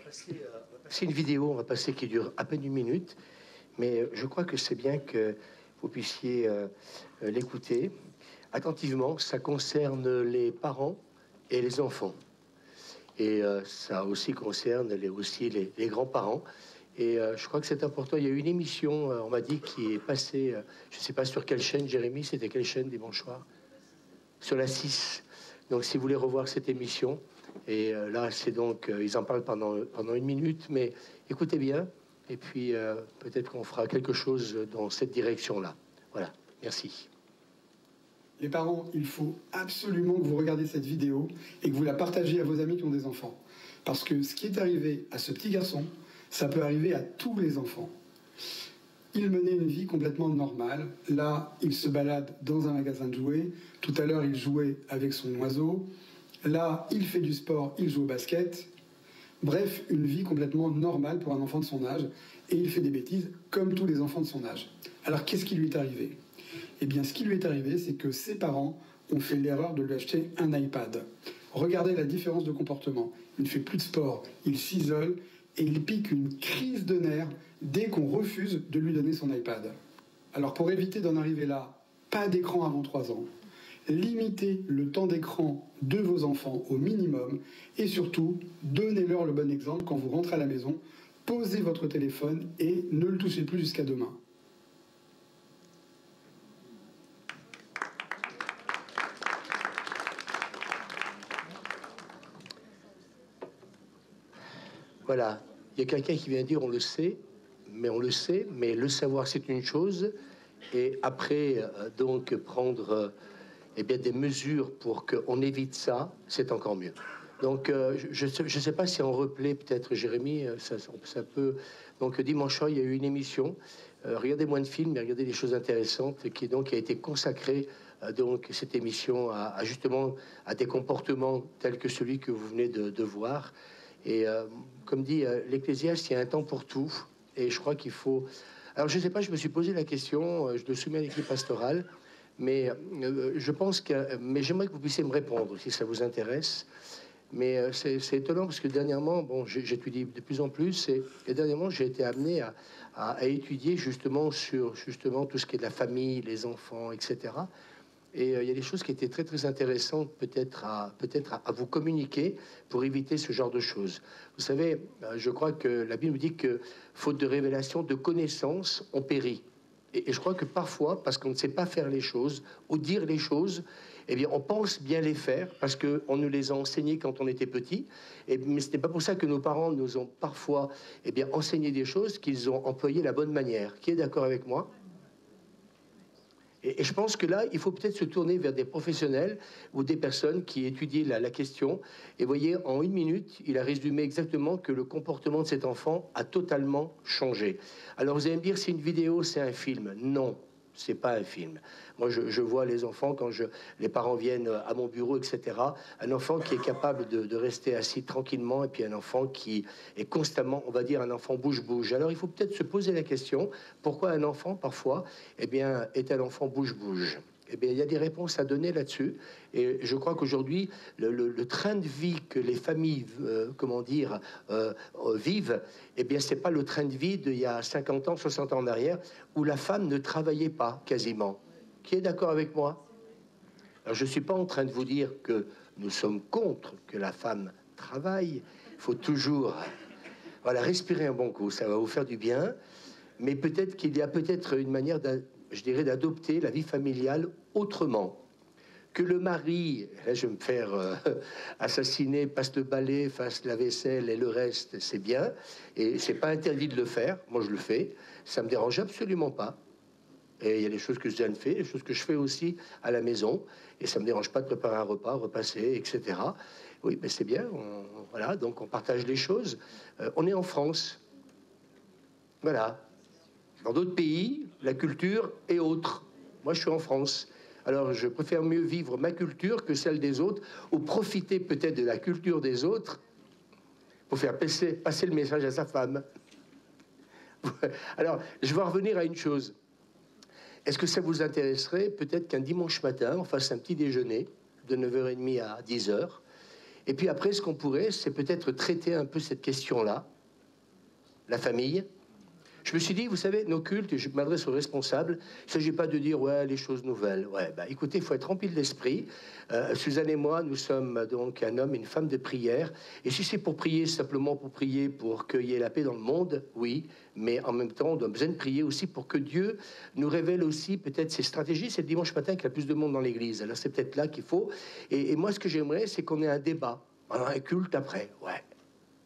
passer une vidéo, on va passer qui dure à peine 1 minute, mais je crois que c'est bien que vous puissiez l'écouter attentivement. Ça concerne les parents et les enfants. Et ça aussi concerne les grands-parents. Et je crois que c'est important. Il y a eu une émission, on m'a dit, qui est passée, je ne sais pas sur quelle chaîne, Jérémy, c'était quelle chaîne dimanche soir? Sur la 6. Donc si vous voulez revoir cette émission, et là c'est donc, ils en parlent pendant 1 minute, mais écoutez bien, et puis peut-être qu'on fera quelque chose dans cette direction-là. Voilà, merci. Les parents, il faut absolument que vous regardiez cette vidéo et que vous la partagiez à vos amis qui ont des enfants. Parce que ce qui est arrivé à ce petit garçon, ça peut arriver à tous les enfants. Il menait une vie complètement normale. Là, il se balade dans un magasin de jouets. Tout à l'heure, il jouait avec son oiseau. Là, il fait du sport, il joue au basket. Bref, une vie complètement normale pour un enfant de son âge. Et il fait des bêtises comme tous les enfants de son âge. Alors, qu'est-ce qui lui est arrivé ? Eh bien, ce qui lui est arrivé, c'est que ses parents ont fait l'erreur de lui acheter un iPad. Regardez la différence de comportement. Il ne fait plus de sport, il s'isole et il pique une crise de nerfs dès qu'on refuse de lui donner son iPad. Alors, pour éviter d'en arriver là, pas d'écran avant 3 ans. Limitez le temps d'écran de vos enfants au minimum et surtout, donnez-leur le bon exemple quand vous rentrez à la maison. Posez votre téléphone et ne le touchez plus jusqu'à demain. Voilà, il y a quelqu'un qui vient dire on le sait, mais le savoir c'est une chose, et après donc prendre eh bien, des mesures pour qu'on évite ça, c'est encore mieux. Donc je ne sais pas si en replay peut-être Jérémy, ça peut... Donc dimanche soir il y a eu une émission, regardez moins de films mais regardez des choses intéressantes, qui donc a été consacrée donc cette émission justement à des comportements tels que celui que vous venez de voir. Et comme dit l'Ecclésiaste, il y a un temps pour tout. Et je crois qu'il faut... Alors, je ne sais pas, je me suis posé la question, je le soumets à l'équipe pastorale, mais je pense que... Mais j'aimerais que vous puissiez me répondre, si ça vous intéresse. Mais c'est étonnant, parce que dernièrement, bon, j'étudie de plus en plus, et dernièrement, j'ai été amené à étudier justement sur tout ce qui est de la famille, les enfants, etc. Et il y a des choses qui étaient très très intéressantes peut-être à vous communiquer pour éviter ce genre de choses. Vous savez, je crois que la Bible nous dit que faute de révélation, de connaissance, on périt. Et je crois que parfois, parce qu'on ne sait pas faire les choses ou dire les choses, eh bien, on pense bien les faire parce qu'on nous les a enseignées quand on était petit. Mais ce n'est pas pour ça que nos parents nous ont parfois enseigné des choses qu'ils ont employées la bonne manière. Qui est d'accord avec moi ? Et je pense que là, il faut peut-être se tourner vers des professionnels ou des personnes qui étudient la question. Et vous voyez, en 1 minute, il a résumé exactement que le comportement de cet enfant a totalement changé. Alors vous allez me dire, c'est une vidéo, c'est un film. Non, c'est pas un film. Moi, je vois les enfants quand les parents viennent à mon bureau, etc. Un enfant qui est capable de rester assis tranquillement, et puis un enfant qui est constamment, on va dire, un enfant bouge-bouge. Alors, il faut peut-être se poser la question, pourquoi un enfant, parfois, est un enfant bouge-bouge ? Eh bien, il y a des réponses à donner là-dessus. Et je crois qu'aujourd'hui, le train de vie que les familles, vivent, eh bien, c'est pas le train de vie d'il y a 50 ans, 60 ans en arrière, où la femme ne travaillait pas quasiment. Qui est d'accord avec moi ? Alors, je ne suis pas en train de vous dire que nous sommes contre que la femme travaille. Il faut toujours, respirer un bon coup. Ça va vous faire du bien. Mais peut-être qu'il y a peut-être une manière d'adopter la vie familiale autrement. Que le mari, là je vais me faire assassiner, passe le balai, fasse la vaisselle et le reste, c'est bien. Et c'est pas interdit de le faire. Moi je le fais. Ça me dérange absolument pas. Et il y a des choses que Jeanne fait, des choses que je fais aussi à la maison. Et ça me dérange pas de préparer un repas, repasser, etc. Oui, mais c'est bien. Donc on partage les choses. On est en France. Voilà. Dans d'autres pays, la culture est autre. Moi, je suis en France. Alors, je préfère mieux vivre ma culture que celle des autres, ou profiter peut-être de la culture des autres pour faire passer le message à sa femme. Alors, je vais revenir à une chose. Est-ce que ça vous intéresserait peut-être qu'un dimanche matin, on fasse un petit déjeuner de 9h30 à 10h, Et puis après, ce qu'on pourrait, c'est peut-être traiter un peu cette question-là, la famille. Je me suis dit, vous savez, nos cultes, et je m'adresse aux responsables, il ne s'agit pas de dire, ouais, les choses nouvelles. Ouais, bah, écoutez, il faut être rempli de l'esprit. Suzanne et moi, nous sommes donc un homme et une femme de prière. Et si c'est pour prier, simplement pour prier, pour qu'il y ait la paix dans le monde, oui. Mais en même temps, on a besoin de prier aussi pour que Dieu nous révèle aussi peut-être ses stratégies. C'est le dimanche matin qu'il y a plus de monde dans l'église. Alors c'est peut-être là qu'il faut. Et moi, ce que j'aimerais, c'est qu'on ait un débat. Alors, un culte après, ouais.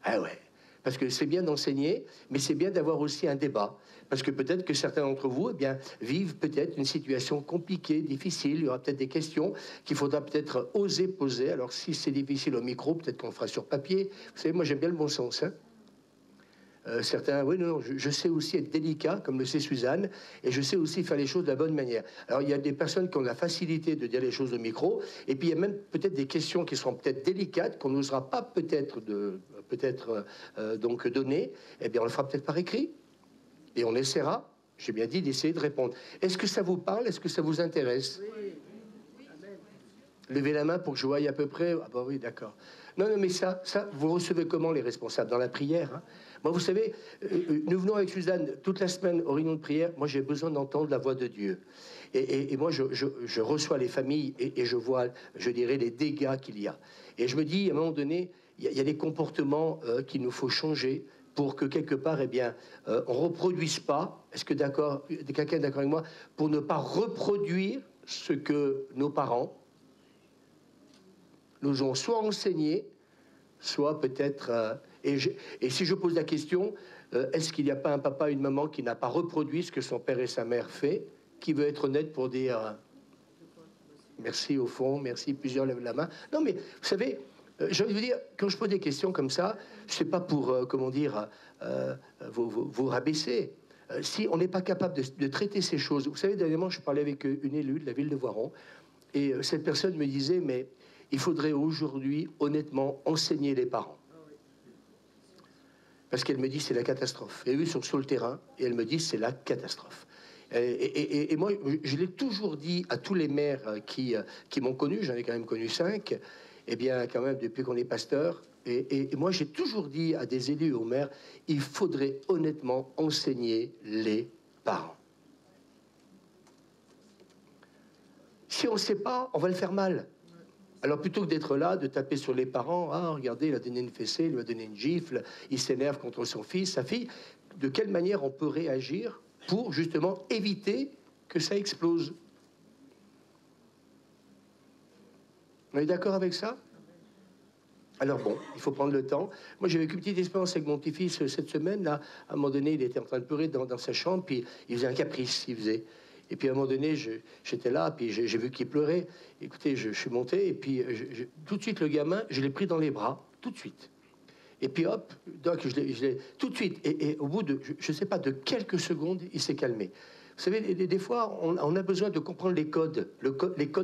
Ah ouais. Parce que c'est bien d'enseigner, mais c'est bien d'avoir aussi un débat. Parce que peut-être que certains d'entre vous, eh bien, vivent peut-être une situation compliquée, difficile. Il y aura peut-être des questions qu'il faudra peut-être oser poser. Alors, si c'est difficile au micro, peut-être qu'on le fera sur papier. Vous savez, moi, j'aime bien le bon sens, hein. Certains, oui, non, je sais aussi être délicat, comme le sait Suzanne, et je sais aussi faire les choses de la bonne manière. Alors, il y a des personnes qui ont la facilité de dire les choses au micro, et puis il y a même peut-être des questions qui seront peut-être délicates, qu'on n'osera pas peut-être donc donner. Eh bien, on le fera peut-être par écrit, et on essaiera, j'ai bien dit, d'essayer de répondre. Est-ce que ça vous parle? Est-ce que ça vous intéresse? Oui. Levez la main pour que je voie à peu près. Ah bah oui, d'accord. Non, non, mais ça, vous recevez comment les responsables? Dans la prière, hein? Moi, vous savez, nous venons avec Suzanne toute la semaine aux réunions de prière. Moi, j'ai besoin d'entendre la voix de Dieu. Et moi, je reçois les familles et je vois, je dirais, les dégâts qu'il y a. Et je me dis, à un moment donné, il y a des comportements qu'il nous faut changer pour que quelque part, eh bien, on reproduise pas. Est-ce que d'accord, quelqu'un est d'accord avec moi, pour ne pas reproduire ce que nos parents nous ont soit enseigné, soit peut-être... et si je pose la question, est-ce qu'il n'y a pas un papa, une maman qui n'a pas reproduit ce que son père et sa mère fait, qui veut être honnête pour dire merci au fond, merci, plusieurs lèvent la main. Non, mais vous savez, j'ai envie de vous dire, quand je pose des questions comme ça, c'est pas pour, comment dire, vous rabaisser. Si on n'est pas capable de traiter ces choses... Vous savez, dernièrement, je parlais avec une élue de la ville de Voiron, et cette personne me disait, mais il faudrait aujourd'hui, honnêtement, enseigner les parents. Parce qu'elle me dit c'est la catastrophe. Et eux sont sur le terrain, et elle me dit c'est la catastrophe. Et moi, je l'ai toujours dit à tous les maires qui m'ont connu, j'en ai quand même connu 5, eh bien, quand même, depuis qu'on est pasteur. Et moi, j'ai toujours dit à des élus, aux maires, il faudrait honnêtement enseigner les parents. Si on ne sait pas, on va le faire mal. Alors plutôt que d'être là, de taper sur les parents, ah regardez, il a donné une fessée, il lui a donné une gifle, il s'énerve contre son fils, sa fille, de quelle manière on peut réagir pour justement éviter que ça explose? On est d'accord avec ça? Alors bon, il faut prendre le temps. Moi j'ai vécu une petite expérience avec mon petit-fils cette semaine, là, à un moment donné, il était en train de pleurer dans sa chambre, puis il faisait un caprice, il faisait... Et puis à un moment donné, j'étais là, puis j'ai vu qu'il pleurait. Écoutez, je suis monté, et puis tout de suite, le gamin, je l'ai pris dans les bras, tout de suite. Et puis hop, donc je l'ai tout de suite. Et au bout de, je ne sais pas, de quelques secondes, il s'est calmé. Vous savez, des fois, on a besoin de comprendre les codes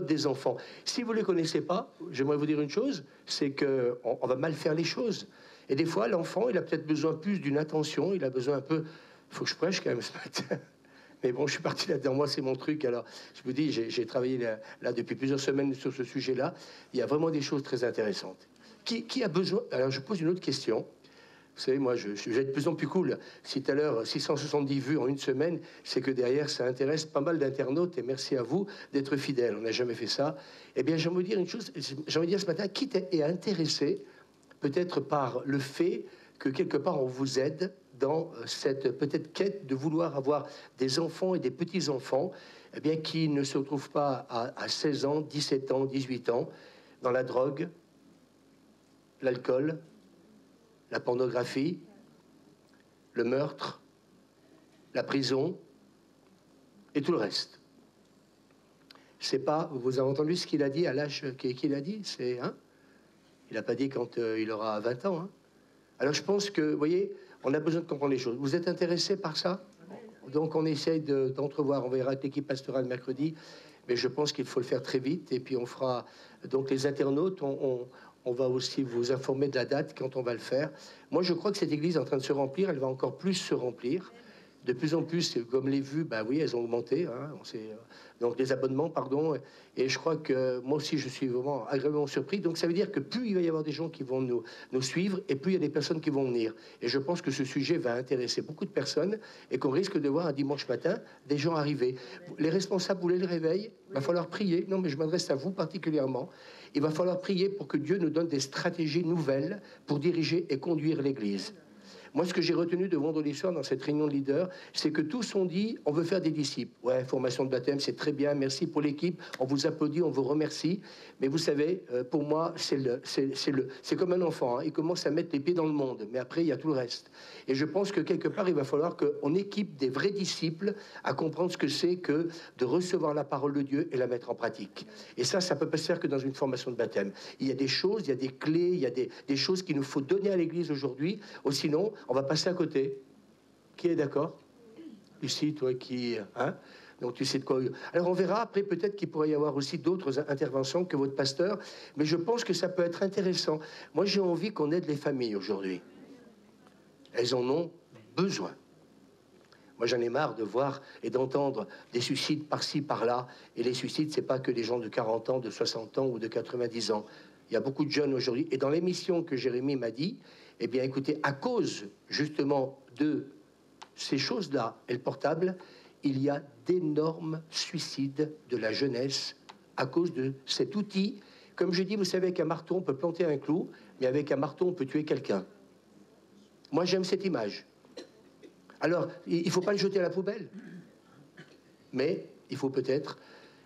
des enfants. Si vous ne les connaissez pas, j'aimerais vous dire une chose, c'est qu'on va mal faire les choses. Et des fois, l'enfant, il a peut-être besoin plus d'une attention, il a besoin un peu... Il faut que je prêche quand même ce matin. Mais bon, je suis parti là-dedans. Moi, c'est mon truc. Alors, je vous dis, j'ai travaillé là depuis plusieurs semaines sur ce sujet-là. Il y a vraiment des choses très intéressantes. Qui a besoin... Alors, je pose une autre question. Vous savez, moi, je vais être de plus en plus cool. Si tout à l'heure, 670 vues en une semaine, c'est que derrière, ça intéresse pas mal d'internautes. Et merci à vous d'être fidèles. On n'a jamais fait ça. Eh bien, j'ai envie de dire une chose. J'ai envie de dire ce matin, qui est intéressé, peut-être par le fait que quelque part, on vous aide dans cette peut-être quête de vouloir avoir des enfants et des petits-enfants, eh bien, qui ne se retrouvent pas à 16 ans, 17 ans, 18 ans, dans la drogue, l'alcool, la pornographie, le meurtre, la prison et tout le reste. C'est pas... Vous avez entendu ce qu'il a dit à l'âge qu'il a dit? C'est... Hein, il n'a pas dit quand il aura 20 ans. Hein. Alors je pense que, vous voyez, on a besoin de comprendre les choses. Vous êtes intéressé par ça? Donc on essaye d'entrevoir. On verra avec l'équipe pastorale mercredi. Mais je pense qu'il faut le faire très vite. Et puis on fera... Donc les internautes, on va aussi vous informer de la date quand on va le faire. Moi, je crois que cette église est en train de se remplir. Elle va encore plus se remplir. De plus en plus, comme les vues, bah oui, elles ont augmenté. Hein, donc les abonnements, pardon. Et je crois que moi aussi, je suis vraiment agréablement surpris. Donc ça veut dire que plus il va y avoir des gens qui vont nous suivre, et plus il y a des personnes qui vont venir. Et je pense que ce sujet va intéresser beaucoup de personnes et qu'on risque de voir un dimanche matin des gens arriver. Les responsables, vous voulez le réveil? Il va falloir prier. Non, mais je m'adresse à vous particulièrement. Il va falloir prier pour que Dieu nous donne des stratégies nouvelles pour diriger et conduire l'Église. Moi, ce que j'ai retenu de vendredi soir dans cette réunion de leaders, c'est que tous ont dit, on veut faire des disciples. Ouais, formation de baptême, c'est très bien, merci pour l'équipe, on vous applaudit, on vous remercie. Mais vous savez, pour moi, c'est comme un enfant, hein. Il commence à mettre les pieds dans le monde, mais après, il y a tout le reste. Et je pense que quelque part, il va falloir qu'on équipe des vrais disciples à comprendre ce que c'est que de recevoir la parole de Dieu et la mettre en pratique. Et ça ne peut pas se faire que dans une formation de baptême. Il y a des choses, il y a des clés, il y a des choses qu'il nous faut donner à l'Église aujourd'hui, ou sinon, on va passer à côté. Qui est d'accord? Lucie, toi qui... Hein? Donc tu sais de quoi... Alors on verra après, peut-être qu'il pourrait y avoir aussi d'autres interventions que votre pasteur, mais je pense que ça peut être intéressant. Moi, j'ai envie qu'on aide les familles aujourd'hui. Elles en ont besoin. Moi, j'en ai marre de voir et d'entendre des suicides par-ci, par-là. Et les suicides, c'est pas que des gens de 40 ans, de 60 ans ou de 90 ans. Il y a beaucoup de jeunes aujourd'hui. Et dans l'émission que Jérémie m'a dit, eh bien, écoutez, à cause, justement, de ces choses-là, et le portable, il y a d'énormes suicides de la jeunesse à cause de cet outil. Comme je dis, vous savez, avec un marteau, on peut planter un clou, mais avec un marteau, on peut tuer quelqu'un. Moi, j'aime cette image. Alors, il ne faut pas le jeter à la poubelle, mais il faut peut-être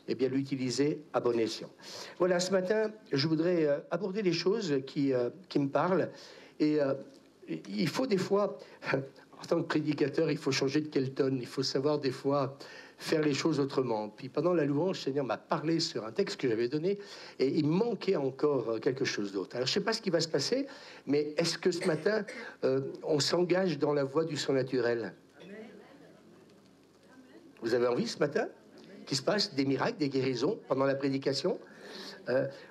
eh bien l'utiliser à bon escient. Voilà, ce matin, je voudrais aborder des choses qui me parlent. Et il faut des fois, en tant que prédicateur, il faut changer de Kelton. Il faut savoir des fois faire les choses autrement. Puis pendant la louange, le Seigneur m'a parlé sur un texte que j'avais donné et il manquait encore quelque chose d'autre. Alors je ne sais pas ce qui va se passer, mais est-ce que ce matin, on s'engage dans la voie du surnaturel? Vous avez envie ce matin qu'il se passe des miracles, des guérisons pendant la prédication?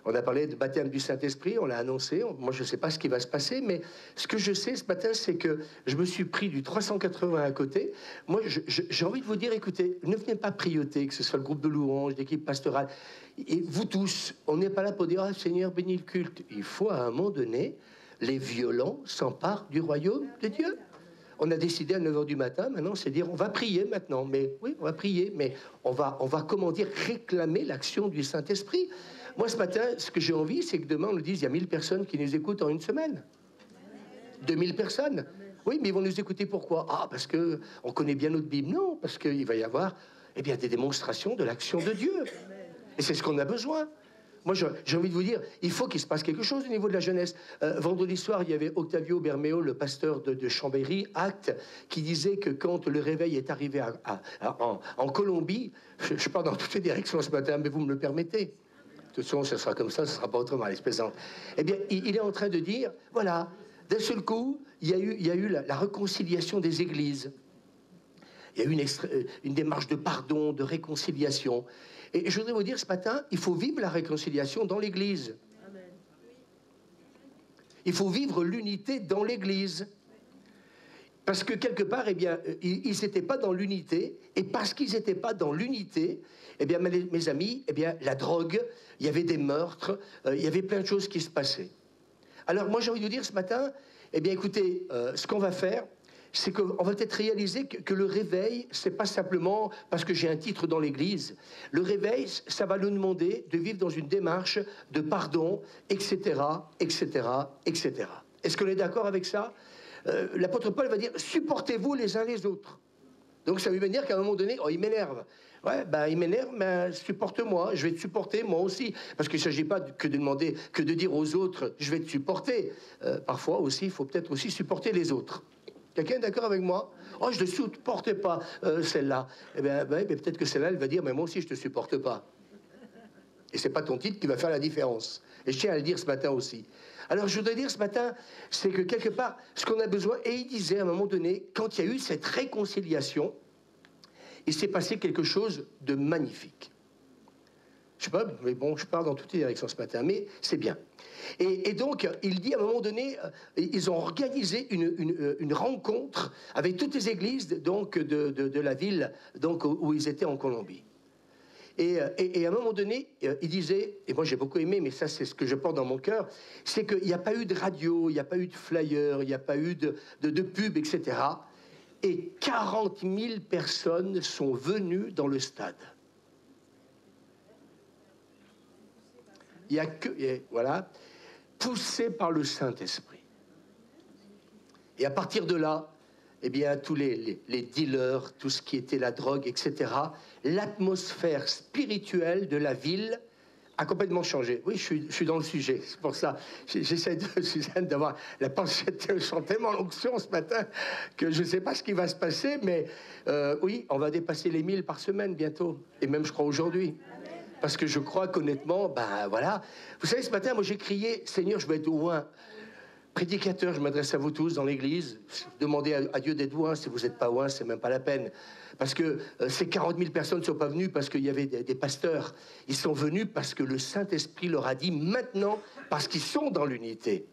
On a parlé de baptême du Saint-Esprit, on l'a annoncé. Moi, je ne sais pas ce qui va se passer, mais ce que je sais ce matin, c'est que je me suis pris du 380 à côté. Moi, j'ai envie de vous dire, écoutez, ne venez pas prioter, que ce soit le groupe de louanges, l'équipe pastorale. Et vous tous, on n'est pas là pour dire, ah, Seigneur, bénis le culte. Il faut, à un moment donné, les violents s'emparent du royaume de Dieu. On a décidé à 9h du matin, maintenant, c'est dire, on va prier maintenant. Mais oui, on va prier, mais on va comment dire, réclamer l'action du Saint-Esprit. Moi, ce matin, ce que j'ai envie, c'est que demain, on nous dise, il y a 1000 personnes qui nous écoutent en une semaine. 2000 personnes. Oui, mais ils vont nous écouter pourquoi? Ah, parce qu'on connaît bien notre Bible. Non, parce qu'il va y avoir eh bien, des démonstrations de l'action de Dieu. Et c'est ce qu'on a besoin. Moi, j'ai envie de vous dire, il faut qu'il se passe quelque chose au niveau de la jeunesse. Vendredi soir, il y avait Octavio Bermeo, le pasteur de Chambéry, Actes, qui disait que quand le réveil est arrivé en Colombie, je pars dans toutes les directions ce matin, mais vous me le permettez. De toute façon, ce sera comme ça, ce ne sera pas autrement, les plaisante. Eh bien, il est en train de dire, voilà, d'un seul coup, il y a eu la réconciliation des églises. Il y a eu une démarche de pardon, de réconciliation. Et je voudrais vous dire ce matin, il faut vivre la réconciliation dans l'Église. Il faut vivre l'unité dans l'Église. Parce que quelque part, eh bien, ils n'étaient pas dans l'unité. Et parce qu'ils n'étaient pas dans l'unité, eh bien, mes amis, eh bien, la drogue, il y avait des meurtres, il y avait plein de choses qui se passaient. Alors moi, j'ai envie de vous dire ce matin, eh bien, écoutez, ce qu'on va faire, c'est qu'on va peut-être réaliser que le réveil, c'est pas simplement parce que j'ai un titre dans l'Église. Le réveil, ça va nous demander de vivre dans une démarche de pardon, etc., etc., etc. Est-ce qu'on est d'accord avec ça? L'apôtre Paul va dire, supportez-vous les uns les autres. Donc ça veut dire qu'à un moment donné, oh, il m'énerve. Ouais, ben il m'énerve, mais supporte-moi, je vais te supporter moi aussi. Parce qu'il ne s'agit pas que de demander, que de dire aux autres, je vais te supporter. Parfois aussi, il faut peut-être aussi supporter les autres. Quelqu'un est d'accord avec moi? Oh, je ne supporte pas celle-là. Eh bien, peut-être que celle-là, elle va dire, mais moi aussi, je ne te supporte pas. Et ce n'est pas ton titre qui va faire la différence. Et je tiens à le dire ce matin aussi. Alors, je voudrais dire ce matin, c'est que quelque part, ce qu'on a besoin, et il disait à un moment donné, quand il y a eu cette réconciliation, il s'est passé quelque chose de magnifique. Je sais pas, mais bon, je pars dans toutes les directions ce matin, mais c'est bien. Et donc, il dit à un moment donné, ils ont organisé une rencontre avec toutes les églises donc, de la ville donc, où ils étaient en Colombie. Et à un moment donné, il disait, et moi j'ai beaucoup aimé, mais ça c'est ce que je porte dans mon cœur, c'est qu'il n'y a pas eu de radio, il n'y a pas eu de flyer, il n'y a pas eu de pub, etc. Et 40 000 personnes sont venues dans le stade. Il n'y a que, voilà, poussé par le Saint-Esprit. Et à partir de là, eh bien, tous les dealers, tout ce qui était la drogue, etc., l'atmosphère spirituelle de la ville a complètement changé. Oui, je suis dans le sujet. C'est pour ça, j'essaie de, Suzanne, d'avoir la pensée. Je sens tellement l'onction ce matin que je ne sais pas ce qui va se passer, mais oui, on va dépasser les 1000 par semaine bientôt. Et même, je crois, aujourd'hui. Parce que je crois qu'honnêtement, ben voilà. Vous savez, ce matin, moi, j'ai crié, Seigneur, je veux être loin. Prédicateur, je m'adresse à vous tous dans l'église. Demandez à Dieu d'être loin. Si vous n'êtes pas loin, c'est même pas la peine. Parce que ces 40 000 personnes ne sont pas venues parce qu'il y avait des pasteurs. Ils sont venus parce que le Saint-Esprit leur a dit maintenant, parce qu'ils sont dans l'unité.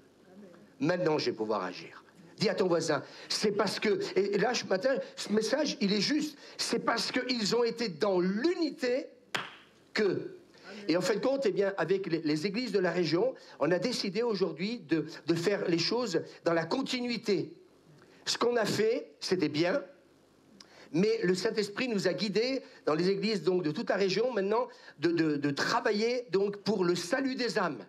Maintenant, je vais pouvoir agir. Dis à ton voisin, c'est parce que... Et là, ce matin, ce message, il est juste. C'est parce qu'ils ont été dans l'unité que... Et en fin de compte, eh bien, avec les églises de la région, on a décidé aujourd'hui de faire les choses dans la continuité. Ce qu'on a fait, c'était bien, mais le Saint-Esprit nous a guidés dans les églises donc, de toute la région maintenant de travailler donc, pour le salut des âmes.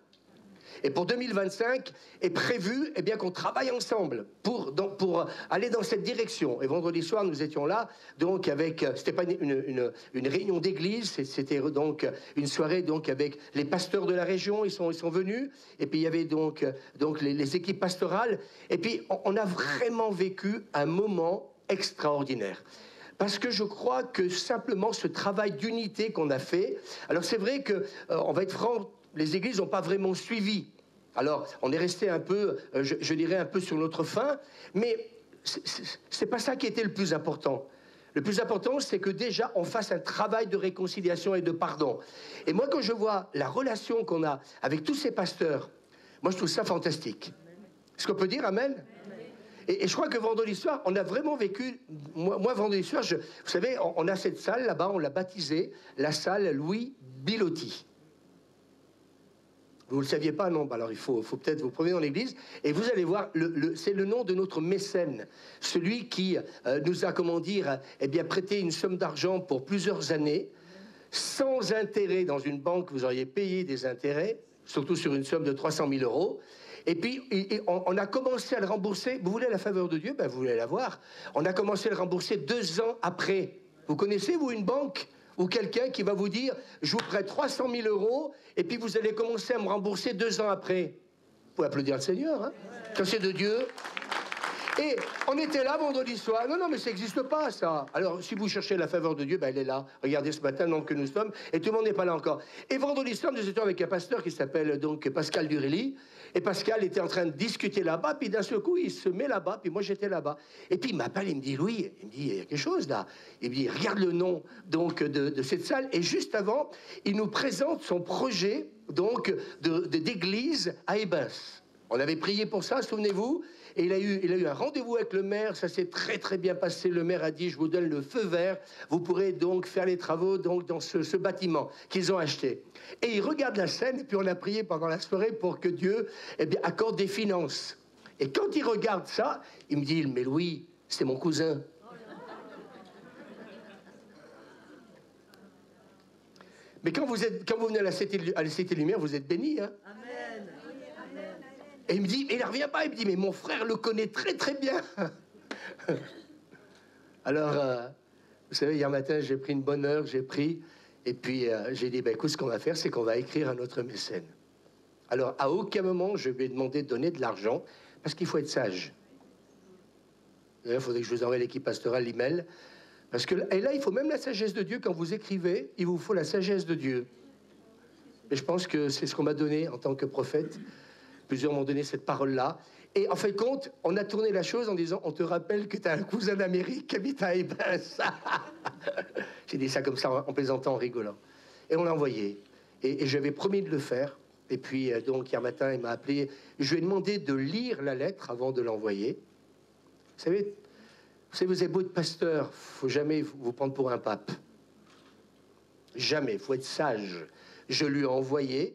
Et pour 2025 est prévu eh bien, qu'on travaille ensemble pour aller dans cette direction. Et vendredi soir, nous étions là, donc avec, c'était pas une réunion d'église, c'était donc une soirée donc avec les pasteurs de la région, ils sont venus, et puis il y avait donc les équipes pastorales, et puis on a vraiment vécu un moment extraordinaire. Parce que je crois que simplement ce travail d'unité qu'on a fait, alors c'est vrai que, on va être franc, les églises n'ont pas vraiment suivi. Alors, on est resté un peu, je dirais, un peu sur notre faim, mais c'est pas ça qui était le plus important. Le plus important, c'est que déjà, on fasse un travail de réconciliation et de pardon. Et moi, quand je vois la relation qu'on a avec tous ces pasteurs, moi, je trouve ça fantastique. Est-ce qu'on peut dire amen ? Et je crois que vendredi soir, on a vraiment vécu... Moi vendredi soir, vous savez, on a cette salle là-bas, on l'a baptisée, la salle Louis Bilotti. Vous ne le saviez pas, non? Alors il faut peut-être vous promener dans l'église et vous allez voir, c'est le nom de notre mécène, celui qui nous a, comment dire, eh bien, prêté une somme d'argent pour plusieurs années, sans intérêt dans une banque, vous auriez payé des intérêts, surtout sur une somme de 300 000 euros. Et puis, on a commencé à le rembourser. Vous voulez la faveur de Dieu? Ben, vous voulez l'avoir. On a commencé à le rembourser 2 ans après. Vous connaissez, vous, une banque ou quelqu'un qui va vous dire, je vous prête 300 000 euros, et puis vous allez commencer à me rembourser 2 ans après. Vous pouvez applaudir le Seigneur, hein? Quand c'est de Dieu. Et on était là vendredi soir. Non, mais ça n'existe pas, ça. Alors, si vous cherchez la faveur de Dieu, ben, elle est là. Regardez ce matin, donc, que nous sommes, et tout le monde n'est pas là encore. Et vendredi soir, nous étions avec un pasteur qui s'appelle donc Pascal Durelli. Et Pascal était en train de discuter là-bas, puis d'un seul coup, il se met là-bas, puis moi, j'étais là-bas. Et puis, il m'appelle, il me dit, Louis, il me dit, il y a quelque chose là. Il me dit, regarde le nom donc, de cette salle. Et juste avant, il nous présente son projet donc, d'église à Ebens. On avait prié pour ça, souvenez-vous. Et il a eu un rendez-vous avec le maire, ça s'est très très bien passé. Le maire a dit, je vous donne le feu vert, vous pourrez donc faire les travaux donc, dans ce bâtiment qu'ils ont acheté. Et il regarde la scène, et puis on a prié pendant la soirée pour que Dieu eh bien, accorde des finances. Et quand il regarde ça, il me dit, mais Louis, c'est mon cousin. Mais quand vous venez à la Cité Lumière, vous êtes bénis, hein? Amen. Et il me dit, et il ne revient pas, il me dit, mais mon frère le connaît très très bien. Alors, vous savez, hier matin, j'ai pris une bonne heure, j'ai pris, et puis j'ai dit, ben, écoute, ce qu'on va faire, c'est qu'on va écrire à notre mécène. Alors, à aucun moment, je lui ai demandé de donner de l'argent, parce qu'il faut être sage. D'ailleurs, il faudrait que je vous envoie l'équipe pastorale l'email. Parce que, et là, il faut même la sagesse de Dieu. Quand vous écrivez, il vous faut la sagesse de Dieu. Et je pense que c'est ce qu'on m'a donné en tant que prophète. Plusieurs m'ont donné cette parole-là. Et en fin de compte, on a tourné la chose en disant, on te rappelle que tu as un cousin d'Amérique qui habite à Ebens. J'ai dit ça comme ça en plaisantant, en rigolant. Et on l'a envoyé. et j'avais promis de le faire. Et puis, donc, hier matin, il m'a appelé. Je lui ai demandé de lire la lettre avant de l'envoyer. Vous savez, vous avez beau être pasteur, il ne faut jamais vous prendre pour un pape. Jamais, il faut être sage. Je lui ai envoyé,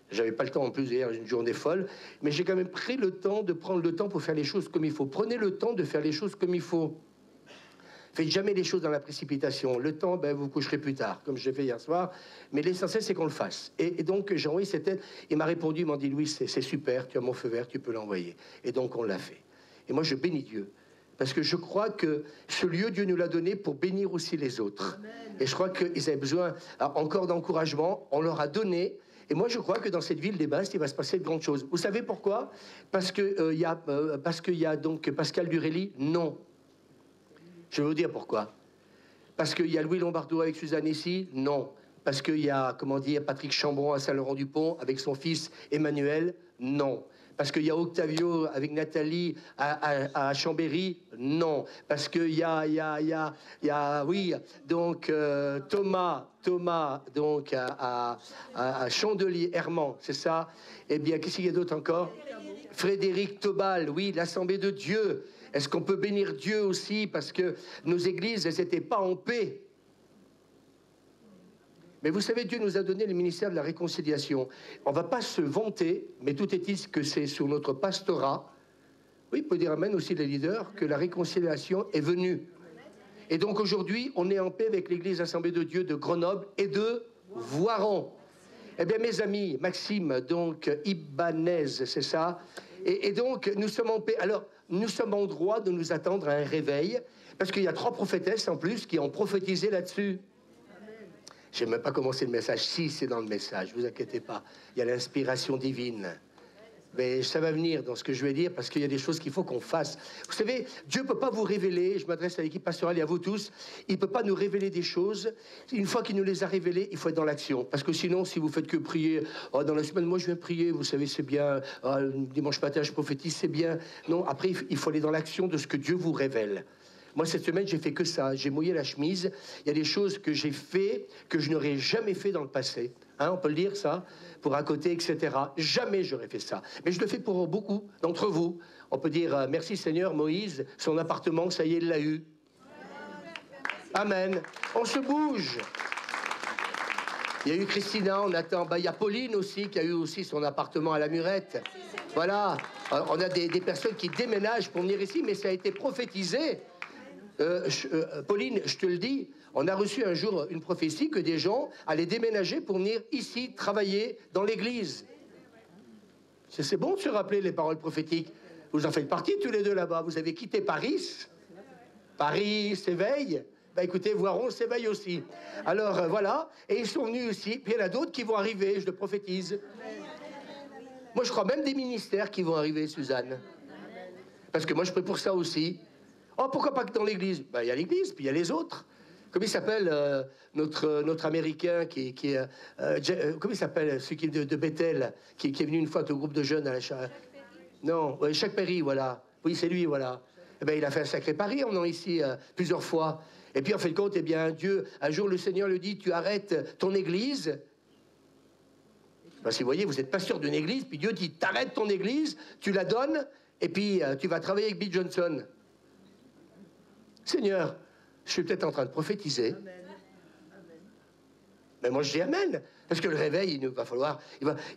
j'avais pas le temps en plus hier, une journée folle, mais j'ai quand même pris le temps de prendre le temps pour faire les choses comme il faut. Prenez le temps de faire les choses comme il faut. Faites jamais les choses dans la précipitation. Le temps, ben, vous coucherez plus tard, comme j'ai fait hier soir. Mais l'essentiel, c'est qu'on le fasse. Et donc, j'ai envoyé cette lettre. Il m'a répondu, il m'a dit, Louis, c'est super, tu as mon feu vert, tu peux l'envoyer. Et donc, on l'a fait. Et moi, je bénis Dieu. Parce que je crois que ce lieu, Dieu nous l'a donné pour bénir aussi les autres. Amen. Et je crois qu'ils avaient besoin encore d'encouragement. On leur a donné. Et moi, je crois que dans cette ville des Bastes, il va se passer de grandes choses. Vous savez pourquoi? Parce qu'il y a donc Pascal Durelli? Non. Je vais vous dire pourquoi. Parce qu'il y a Louis Lombardo avec Suzanne ici? Non. Parce qu'il y a, comment dire, Patrick Chambron à Saint-Laurent-du-Pont avec son fils Emmanuel? Non. Parce qu'il y a Octavio avec Nathalie à Chambéry? Non. Parce qu'il y a, oui, donc Thomas, donc à Chandelier, Herman, c'est ça? Eh bien, qu'est-ce qu'il y a d'autre encore? Frédéric Tobal, oui, l'Assemblée de Dieu. Est-ce qu'on peut bénir Dieu aussi? Parce que nos églises, elles n'étaient pas en paix. Mais vous savez, Dieu nous a donné le ministère de la réconciliation. On ne va pas se vanter, mais tout est-il que c'est sur notre pastorat, oui, il peut dire amen aussi les leaders, que la réconciliation est venue. Et donc aujourd'hui, on est en paix avec l'église Assemblée de Dieu de Grenoble et de Voiron. Eh bien, mes amis, Maxime, donc Ibanez, c'est ça? Et donc, nous sommes en paix. Alors, nous sommes en droit de nous attendre à un réveil, parce qu'il y a 3 prophétesses en plus qui ont prophétisé là-dessus. Je n'ai même pas commencé le message. Si, c'est dans le message, ne vous inquiétez pas. Il y a l'inspiration divine. Mais ça va venir dans ce que je vais dire, parce qu'il y a des choses qu'il faut qu'on fasse. Vous savez, Dieu ne peut pas vous révéler, je m'adresse à l'équipe pastorale et à vous tous, il ne peut pas nous révéler des choses. Une fois qu'il nous les a révélées, il faut être dans l'action. Parce que sinon, si vous faites que prier, oh, dans la semaine, moi je viens prier, vous savez, c'est bien, oh, dimanche matin, je prophétise, c'est bien. Non, après, il faut aller dans l'action de ce que Dieu vous révèle. Moi, cette semaine, j'ai fait que ça. J'ai mouillé la chemise. Il y a des choses que j'ai fait que je n'aurais jamais fait dans le passé. Hein, on peut le dire, ça, pour un côté, etc. Jamais j'aurais fait ça. Mais je le fais pour beaucoup d'entre vous. On peut dire, merci Seigneur, Moïse, son appartement, ça y est, il l'a eu. Amen. On se bouge. Il y a eu Christina, on attend. Bah, il y a Pauline aussi, qui a eu aussi son appartement à la Murette. Voilà. On a des personnes qui déménagent pour venir ici, mais ça a été prophétisé. Pauline, je te le dis, on a reçu un jour une prophétie que des gens allaient déménager pour venir ici travailler dans l'église. C'est bon de se rappeler les paroles prophétiques. Vous en faites partie tous les deux là-bas. Vous avez quitté Paris. Paris s'éveille. Bah écoutez, Voiron s'éveille aussi. Alors voilà, et ils sont venus aussi. Puis il y en a d'autres qui vont arriver, je le prophétise. Moi je crois même des ministères qui vont arriver, Suzanne. Parce que moi je prie pour ça aussi. Oh, pourquoi pas que dans l'église? Ben, il y a l'église, puis il y a les autres. Comment il s'appelle notre Américain comment il s'appelle, celui qui est de Bethel, qui est venu une fois avec le groupe de jeunes à la Non, Jacques Perry, voilà. Oui, c'est lui, voilà. Eh ben, il a fait un sacré pari en venant ici plusieurs fois. Et puis, en fait, compte, eh bien, Dieu, un jour, le Seigneur lui dit, tu arrêtes ton église. Ben, si vous voyez, vous n'êtes pas sûr d'une église, puis Dieu dit, t'arrêtes ton église, tu la donnes, et puis tu vas travailler avec Bill Johnson. Seigneur, je suis peut-être en train de prophétiser. Amen. Amen. Mais moi, je dis Amen. Parce que le réveil, il va falloir...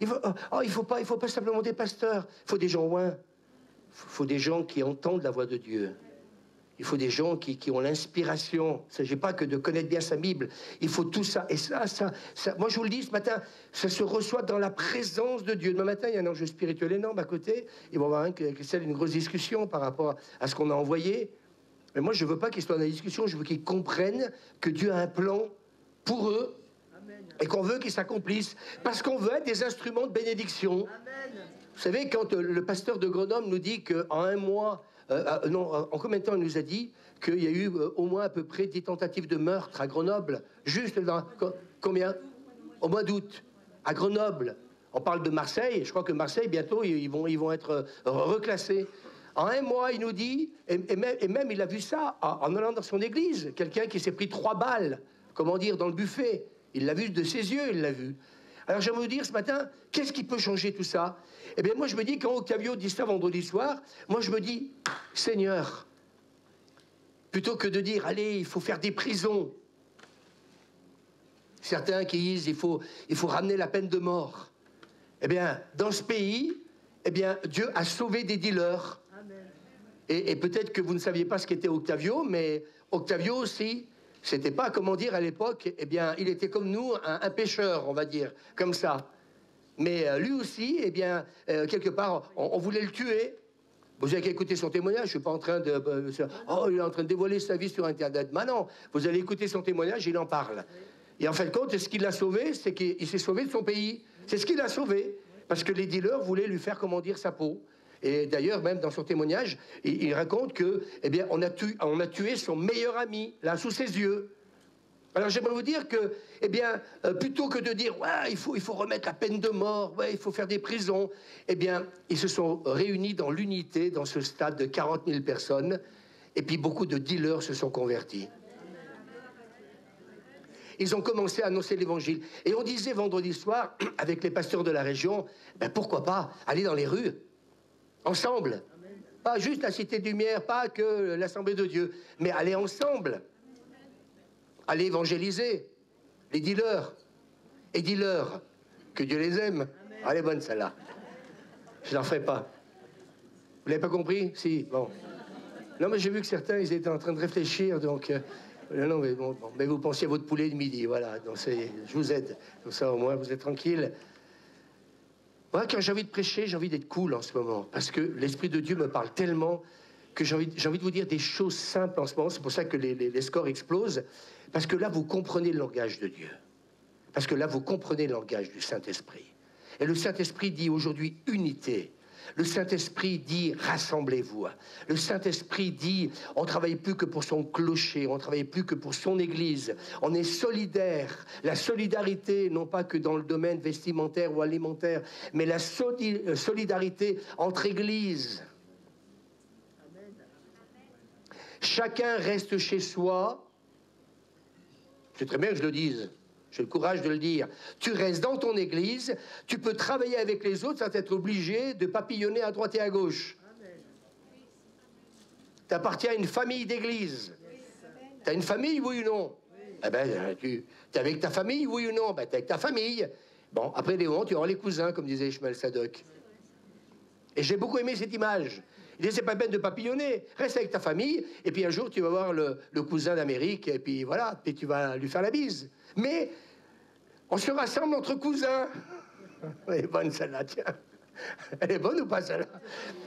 il faut pas simplement des pasteurs. Il faut des gens loin. Il faut des gens qui entendent la voix de Dieu. Il faut des gens qui ont l'inspiration. Il ne s'agit pas que de connaître bien sa Bible. Il faut tout ça. Et ça, moi, je vous le dis ce matin, ça se reçoit dans la présence de Dieu. Demain matin, il y a un enjeu spirituel énorme à côté. Ils vont avoir une grosse discussion par rapport à ce qu'on a envoyé. Mais moi, je ne veux pas qu'ils soient dans la discussion, je veux qu'ils comprennent que Dieu a un plan pour eux. Amen. Et qu'on veut qu'ils s'accomplissent. Parce qu'on veut être des instruments de bénédiction. Amen. Vous savez, quand le pasteur de Grenoble nous dit qu'en un mois, en combien de temps il nous a dit qu'il y a eu au moins à peu près 10 tentatives de meurtre à Grenoble, juste dans... Combien? Au mois d'août, à Grenoble. On parle de Marseille, je crois que Marseille, bientôt, ils vont être reclassés. En un mois, il nous dit, et même il a vu ça en allant dans son église, quelqu'un qui s'est pris 3 balles, comment dire, dans le buffet. Il l'a vu de ses yeux, il l'a vu. Alors j'aimerais vous dire ce matin, qu'est-ce qui peut changer tout ça? Eh bien moi je me dis, quand Octavio dit ça vendredi soir, moi je me dis, Seigneur, plutôt que de dire, allez, il faut faire des prisons. Certains qui disent, il faut ramener la peine de mort. Eh bien, dans ce pays, eh bien, Dieu a sauvé des dealers. Et peut-être que vous ne saviez pas ce qu'était Octavio, mais Octavio aussi, c'était pas, comment dire, à l'époque, eh bien, il était comme nous, un pêcheur, on va dire, comme ça. Mais lui aussi, eh bien, quelque part, on voulait le tuer. Vous avez qu'à écouter son témoignage, je suis pas en train de... oh, il est en train de dévoiler sa vie sur Internet. Mais non, vous allez écouter son témoignage, il en parle. Et en fin de compte, ce qui l'a sauvé, c'est qu'il s'est sauvé de son pays. C'est ce qui l'a sauvé. Parce que les dealers voulaient lui faire, comment dire, sa peau. Et d'ailleurs, même dans son témoignage, il raconte que, eh bien, on a tué son meilleur ami, là, sous ses yeux. Alors j'aimerais vous dire que, eh bien, plutôt que de dire, ouais, il faut remettre la peine de mort, ouais, il faut faire des prisons, eh bien, ils se sont réunis dans l'unité, dans ce stade de 40 000 personnes, et puis beaucoup de dealers se sont convertis. Ils ont commencé à annoncer l'évangile. Et on disait vendredi soir, avec les pasteurs de la région, ben pourquoi pas aller dans les rues, ensemble. Pas juste la Cité des Lumières, pas que l'Assemblée de Dieu, mais aller ensemble. Aller évangéliser les dealers. Et dealers, que Dieu les aime. Ah, elle est bonne celle-là. Je n'en ferai pas. Vous l'avez pas compris? Si, bon. Non, mais j'ai vu que certains, ils étaient en train de réfléchir, donc... non, mais bon, mais vous pensiez à votre poulet de midi, voilà. Donc je vous aide. Comme ça, au moins, vous êtes tranquille. Moi, quand j'ai envie de prêcher, j'ai envie d'être cool en ce moment. Parce que l'Esprit de Dieu me parle tellement que j'ai envie de vous dire des choses simples en ce moment. C'est pour ça que les scores explosent. Parce que là, vous comprenez le langage de Dieu. Parce que là, vous comprenez le langage du Saint-Esprit. Et le Saint-Esprit dit aujourd'hui unité. Le Saint-Esprit dit rassemblez-vous. Le Saint-Esprit dit on ne travaille plus que pour son clocher, on ne travaille plus que pour son église. On est solidaire. La solidarité, non pas que dans le domaine vestimentaire ou alimentaire, mais la solidarité entre églises. Chacun reste chez soi. C'est très bien que je le dise. J'ai le courage de le dire. Tu restes dans ton église, tu peux travailler avec les autres sans être obligé de papillonner à droite et à gauche. Tu appartiens à une famille d'église. Tu as une famille, oui ou non? Eh ben, tu es avec ta famille, oui ou non? Ben, tu es avec ta famille. Bon, après Léon, tu auras les cousins, comme disait Ishmael Sadoc. Et j'ai beaucoup aimé cette image. Il dit, c'est pas peine de papillonner, reste avec ta famille, et puis un jour, tu vas voir le cousin d'Amérique, et puis voilà, puis tu vas lui faire la bise. Mais on se rassemble entre cousins. Elle est bonne celle-là, tiens. Elle est bonne ou pas celle-là?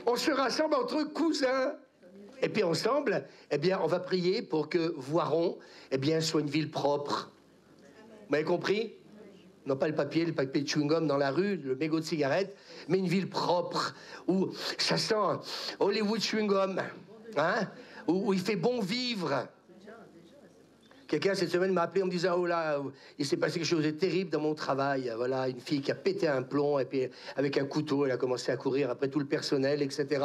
On se rassemble entre cousins. Et puis ensemble, eh bien, on va prier pour que Voiron, eh bien, soit une ville propre. Vous m'avez compris? Non pas le papier de chewing-gum dans la rue, le mégot de cigarette, mais une ville propre, où ça sent Hollywood chewing-gum, hein? Où il fait bon vivre. Quelqu'un cette semaine m'a appelé en me disant, oh là, il s'est passé quelque chose de terrible dans mon travail. Voilà, une fille qui a pété un plomb, et puis avec un couteau, elle a commencé à courir après tout le personnel, etc.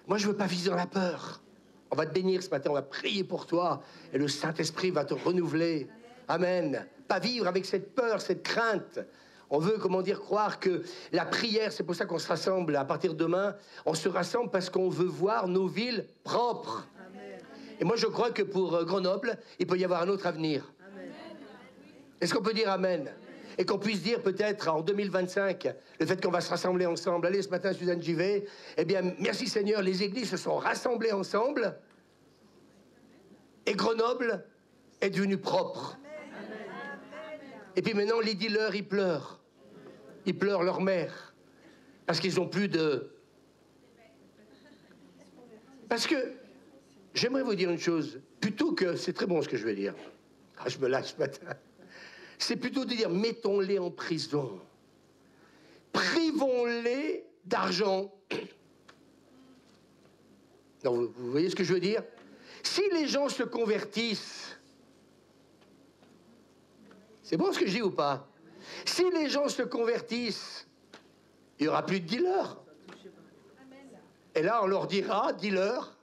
Moi, je veux pas vivre dans la peur. On va te bénir ce matin, on va prier pour toi, et le Saint-Esprit va te renouveler. Amen. Pas vivre avec cette peur, cette crainte. On veut, comment dire, croire que la prière, c'est pour ça qu'on se rassemble à partir de demain. On se rassemble parce qu'on veut voir nos villes propres. Amen. Et moi, je crois que pour Grenoble, il peut y avoir un autre avenir. Est-ce qu'on peut dire Amen? Et qu'on puisse dire peut-être en 2025, le fait qu'on va se rassembler ensemble. Allez, ce matin, Suzanne, j'y vais. Eh bien, merci Seigneur, les églises se sont rassemblées ensemble. Et Grenoble est devenu propre. Et puis maintenant, les dealers, ils pleurent. Ils pleurent leur mère. Parce qu'ils n'ont plus de... Parce que, j'aimerais vous dire une chose. Plutôt que... C'est très bon ce que je vais dire. Ah, je me lâche ce matin. C'est plutôt de dire, mettons-les en prison. Privons-les d'argent. Non, vous voyez ce que je veux dire? Si les gens se convertissent... C'est bon ce que je dis ou pas? Si les gens se convertissent, il n'y aura plus de dealers. Et là, on leur dira, dealer,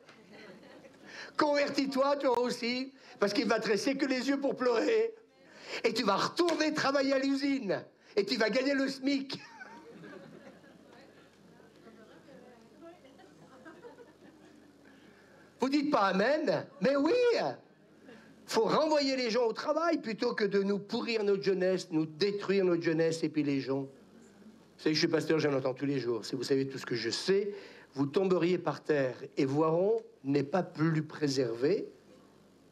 convertis-toi toi aussi, parce qu'il va te rester que les yeux pour pleurer. Et tu vas retourner travailler à l'usine. et tu vas gagner le SMIC. Vous dites pas amen, mais oui. Faut renvoyer les gens au travail plutôt que de nous pourrir notre jeunesse, nous détruire notre jeunesse et puis les gens. Vous savez, je suis pasteur, j'en entends tous les jours. Si vous savez tout ce que je sais, vous tomberiez par terre et Voiron n'est pas plus préservé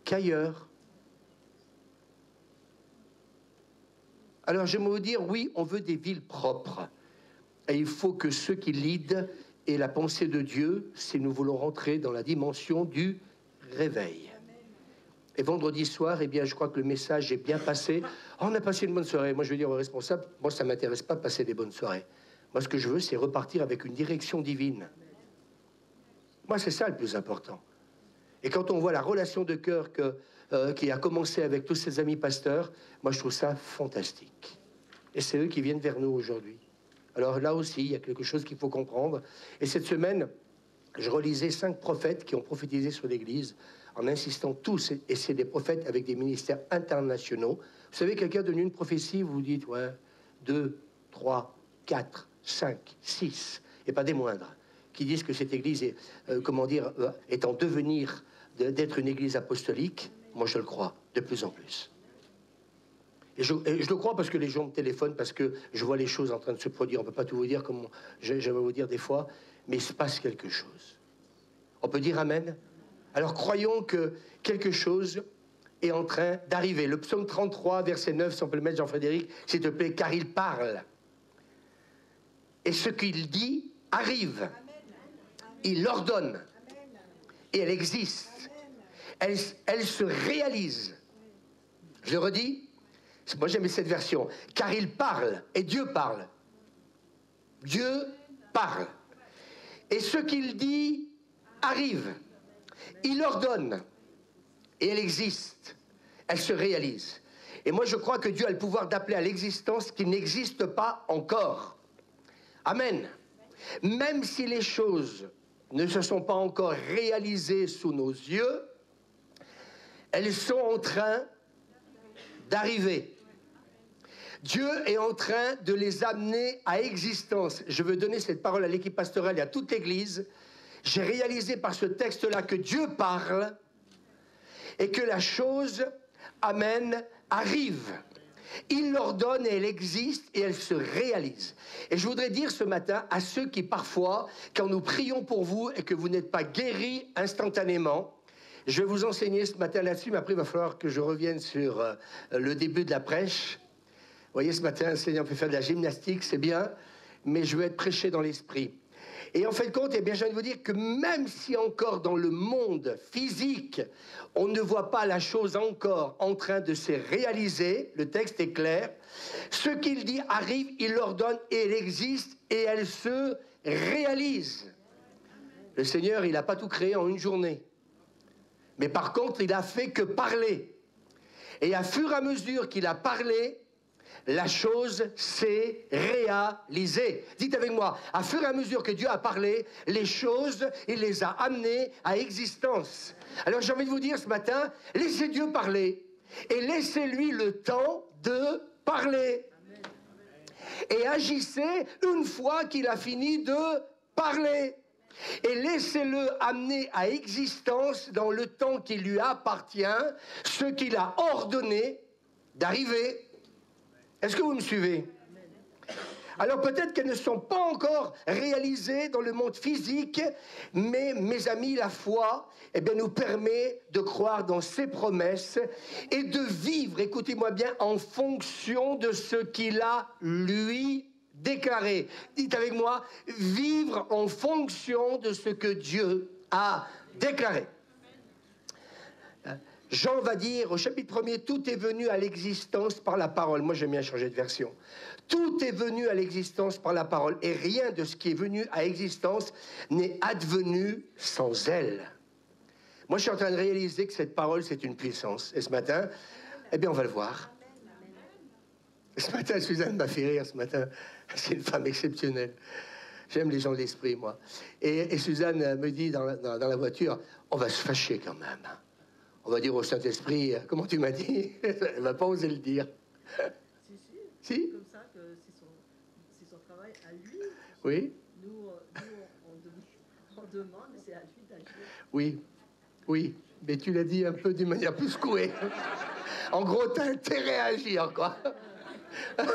qu'ailleurs. Alors j'aimerais vous dire, oui, on veut des villes propres. Et il faut que ceux qui leadent aient la pensée de Dieu si nous voulons rentrer dans la dimension du réveil. Et vendredi soir, eh bien, je crois que le message est bien passé. Oh, on a passé une bonne soirée. Moi, je veux dire aux responsables, moi, ça ne m'intéresse pas de passer des bonnes soirées. Moi, ce que je veux, c'est repartir avec une direction divine. Moi, c'est ça le plus important. Et quand on voit la relation de cœur qui a commencé avec tous ses amis pasteurs, moi, je trouve ça fantastique. Et c'est eux qui viennent vers nous aujourd'hui. Alors là aussi, il y a quelque chose qu'il faut comprendre. Et cette semaine, je relisais 5 prophètes qui ont prophétisé sur l'Église, en insistant tous, et c'est des prophètes avec des ministères internationaux. Vous savez, quelqu'un donne une prophétie, vous vous dites, ouais, 2, 3, 4, 5, 6, et pas des moindres, qui disent que cette Église est, est en devenir d'être une Église apostolique. Moi, je le crois, de plus en plus. Et je le crois parce que les gens me téléphonent, parce que je vois les choses en train de se produire. On ne peut pas tout vous dire comme j'aimerais vous dire des fois, mais il se passe quelque chose. On peut dire amen? Alors croyons que quelque chose est en train d'arriver. Le psaume 33, verset 9, si on peut le mettre, Jean-Frédéric, s'il te plaît, car il parle. Et ce qu'il dit arrive. Il l'ordonne. Et elle existe. Elle se réalise. Je le redis, moi j'aime cette version. Car il parle, et Dieu parle. Dieu parle. Et ce qu'il dit arrive. Il ordonne. Et elle existe. Elle se réalise. Et moi je crois que Dieu a le pouvoir d'appeler à l'existence ce qui n'existe pas encore. Amen. Même si les choses ne se sont pas encore réalisées sous nos yeux, elles sont en train d'arriver. Dieu est en train de les amener à existence. Je veux donner cette parole à l'équipe pastorale et à toute l'Église. J'ai réalisé par ce texte-là que Dieu parle et que la chose, amen, arrive. Il l'ordonne et elle existe et elle se réalise. Et je voudrais dire ce matin à ceux qui parfois, quand nous prions pour vous et que vous n'êtes pas guéris instantanément, je vais vous enseigner ce matin là-dessus, mais après il va falloir que je revienne sur le début de la prêche. Vous voyez, ce matin, le Seigneur peut faire de la gymnastique, c'est bien, mais je veux être prêché dans l'esprit. Et en fin de compte, eh bien, je viens de vous dire que même si encore dans le monde physique, on ne voit pas la chose encore en train de se réaliser, le texte est clair, ce qu'il dit arrive, il l'ordonne et elle existe et elle se réalise. Le Seigneur, il n'a pas tout créé en une journée. Mais par contre, il a fait que parler. Et à fur et à mesure qu'il a parlé, la chose s'est réalisée. Dites avec moi, à fur et à mesure que Dieu a parlé, les choses, il les a amenées à existence. Alors j'ai envie de vous dire ce matin, laissez Dieu parler et laissez-lui le temps de parler. Et agissez une fois qu'il a fini de parler. Et laissez-le amener à existence dans le temps qui lui appartient, ce qu'il a ordonné d'arriver. Est-ce que vous me suivez? Alors peut-être qu'elles ne sont pas encore réalisées dans le monde physique, mais mes amis, la foi, eh bien, nous permet de croire dans ses promesses et de vivre, écoutez-moi bien, en fonction de ce qu'il a, lui, déclaré. Dites avec moi, vivre en fonction de ce que Dieu a déclaré. Jean va dire au chapitre 1er, tout est venu à l'existence par la parole. Moi, j'aime bien changer de version. Tout est venu à l'existence par la parole. Et rien de ce qui est venu à existence n'est advenu sans elle. Moi, je suis en train de réaliser que cette parole, c'est une puissance. Et ce matin, eh bien, on va le voir. Ce matin, Suzanne m'a fait rire, ce matin. C'est une femme exceptionnelle. J'aime les gens de l'esprit, moi. Et Suzanne me dit dans la voiture, on va se fâcher quand même. On va dire au Saint-Esprit, comment tu m'as dit? Elle ne va pas oser le dire. Si. Si? Comme ça que Oui. Nous, on demande, mais c'est à lui d'agir. Oui, oui, mais tu l'as dit un peu d'une manière plus secouée. En gros, t'as intérêt à agir, quoi. C'est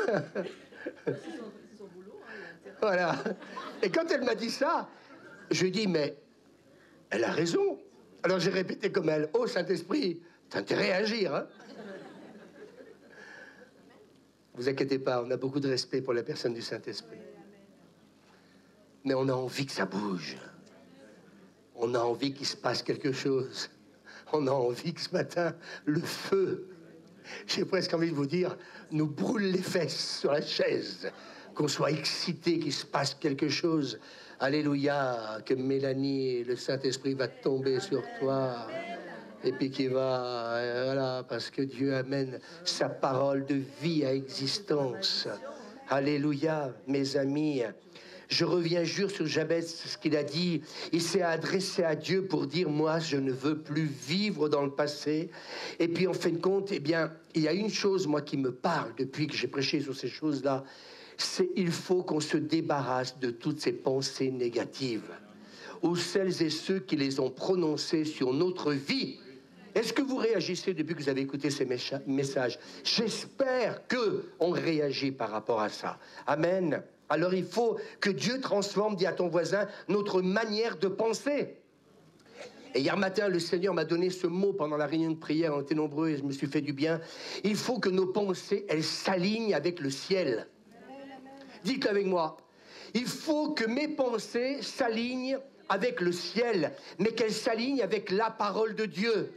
son boulot, hein, il a intérêt. Voilà. Et quand elle m'a dit ça, je lui ai dit, mais elle a raison. Alors j'ai répété comme elle, oh Saint-Esprit, t'as intérêt à agir, hein. Vous inquiétez pas, on a beaucoup de respect pour la personne du Saint-Esprit. Mais on a envie que ça bouge. On a envie qu'il se passe quelque chose. On a envie que ce matin, le feu, j'ai presque envie de vous dire, nous brûle les fesses sur la chaise. Qu'on soit excité, qu'il se passe quelque chose. Alléluia, que Mélanie, le Saint-Esprit va tomber sur toi. Et puis qui va, voilà, parce que Dieu amène sa parole de vie à existence. Alléluia, mes amis. Je reviens, jure sur Jabez, ce qu'il a dit. Il s'est adressé à Dieu pour dire, moi, je ne veux plus vivre dans le passé. Et puis, en fin de compte, eh bien, il y a une chose, moi, qui me parle depuis que j'ai prêché sur ces choses-là. C'est il faut qu'on se débarrasse de toutes ces pensées négatives. Ou celles et ceux qui les ont prononcées sur notre vie. Est-ce que vous réagissez depuis que vous avez écouté ces messages? J'espère qu'on réagit par rapport à ça. Amen. Alors il faut que Dieu transforme, dis à ton voisin, notre manière de penser. Et hier matin, le Seigneur m'a donné ce mot pendant la réunion de prière, on était nombreux et je me suis fait du bien. Il faut que nos pensées, elles s'alignent avec le ciel. Dites-le avec moi. Il faut que mes pensées s'alignent avec le ciel, mais qu'elles s'alignent avec la parole de Dieu.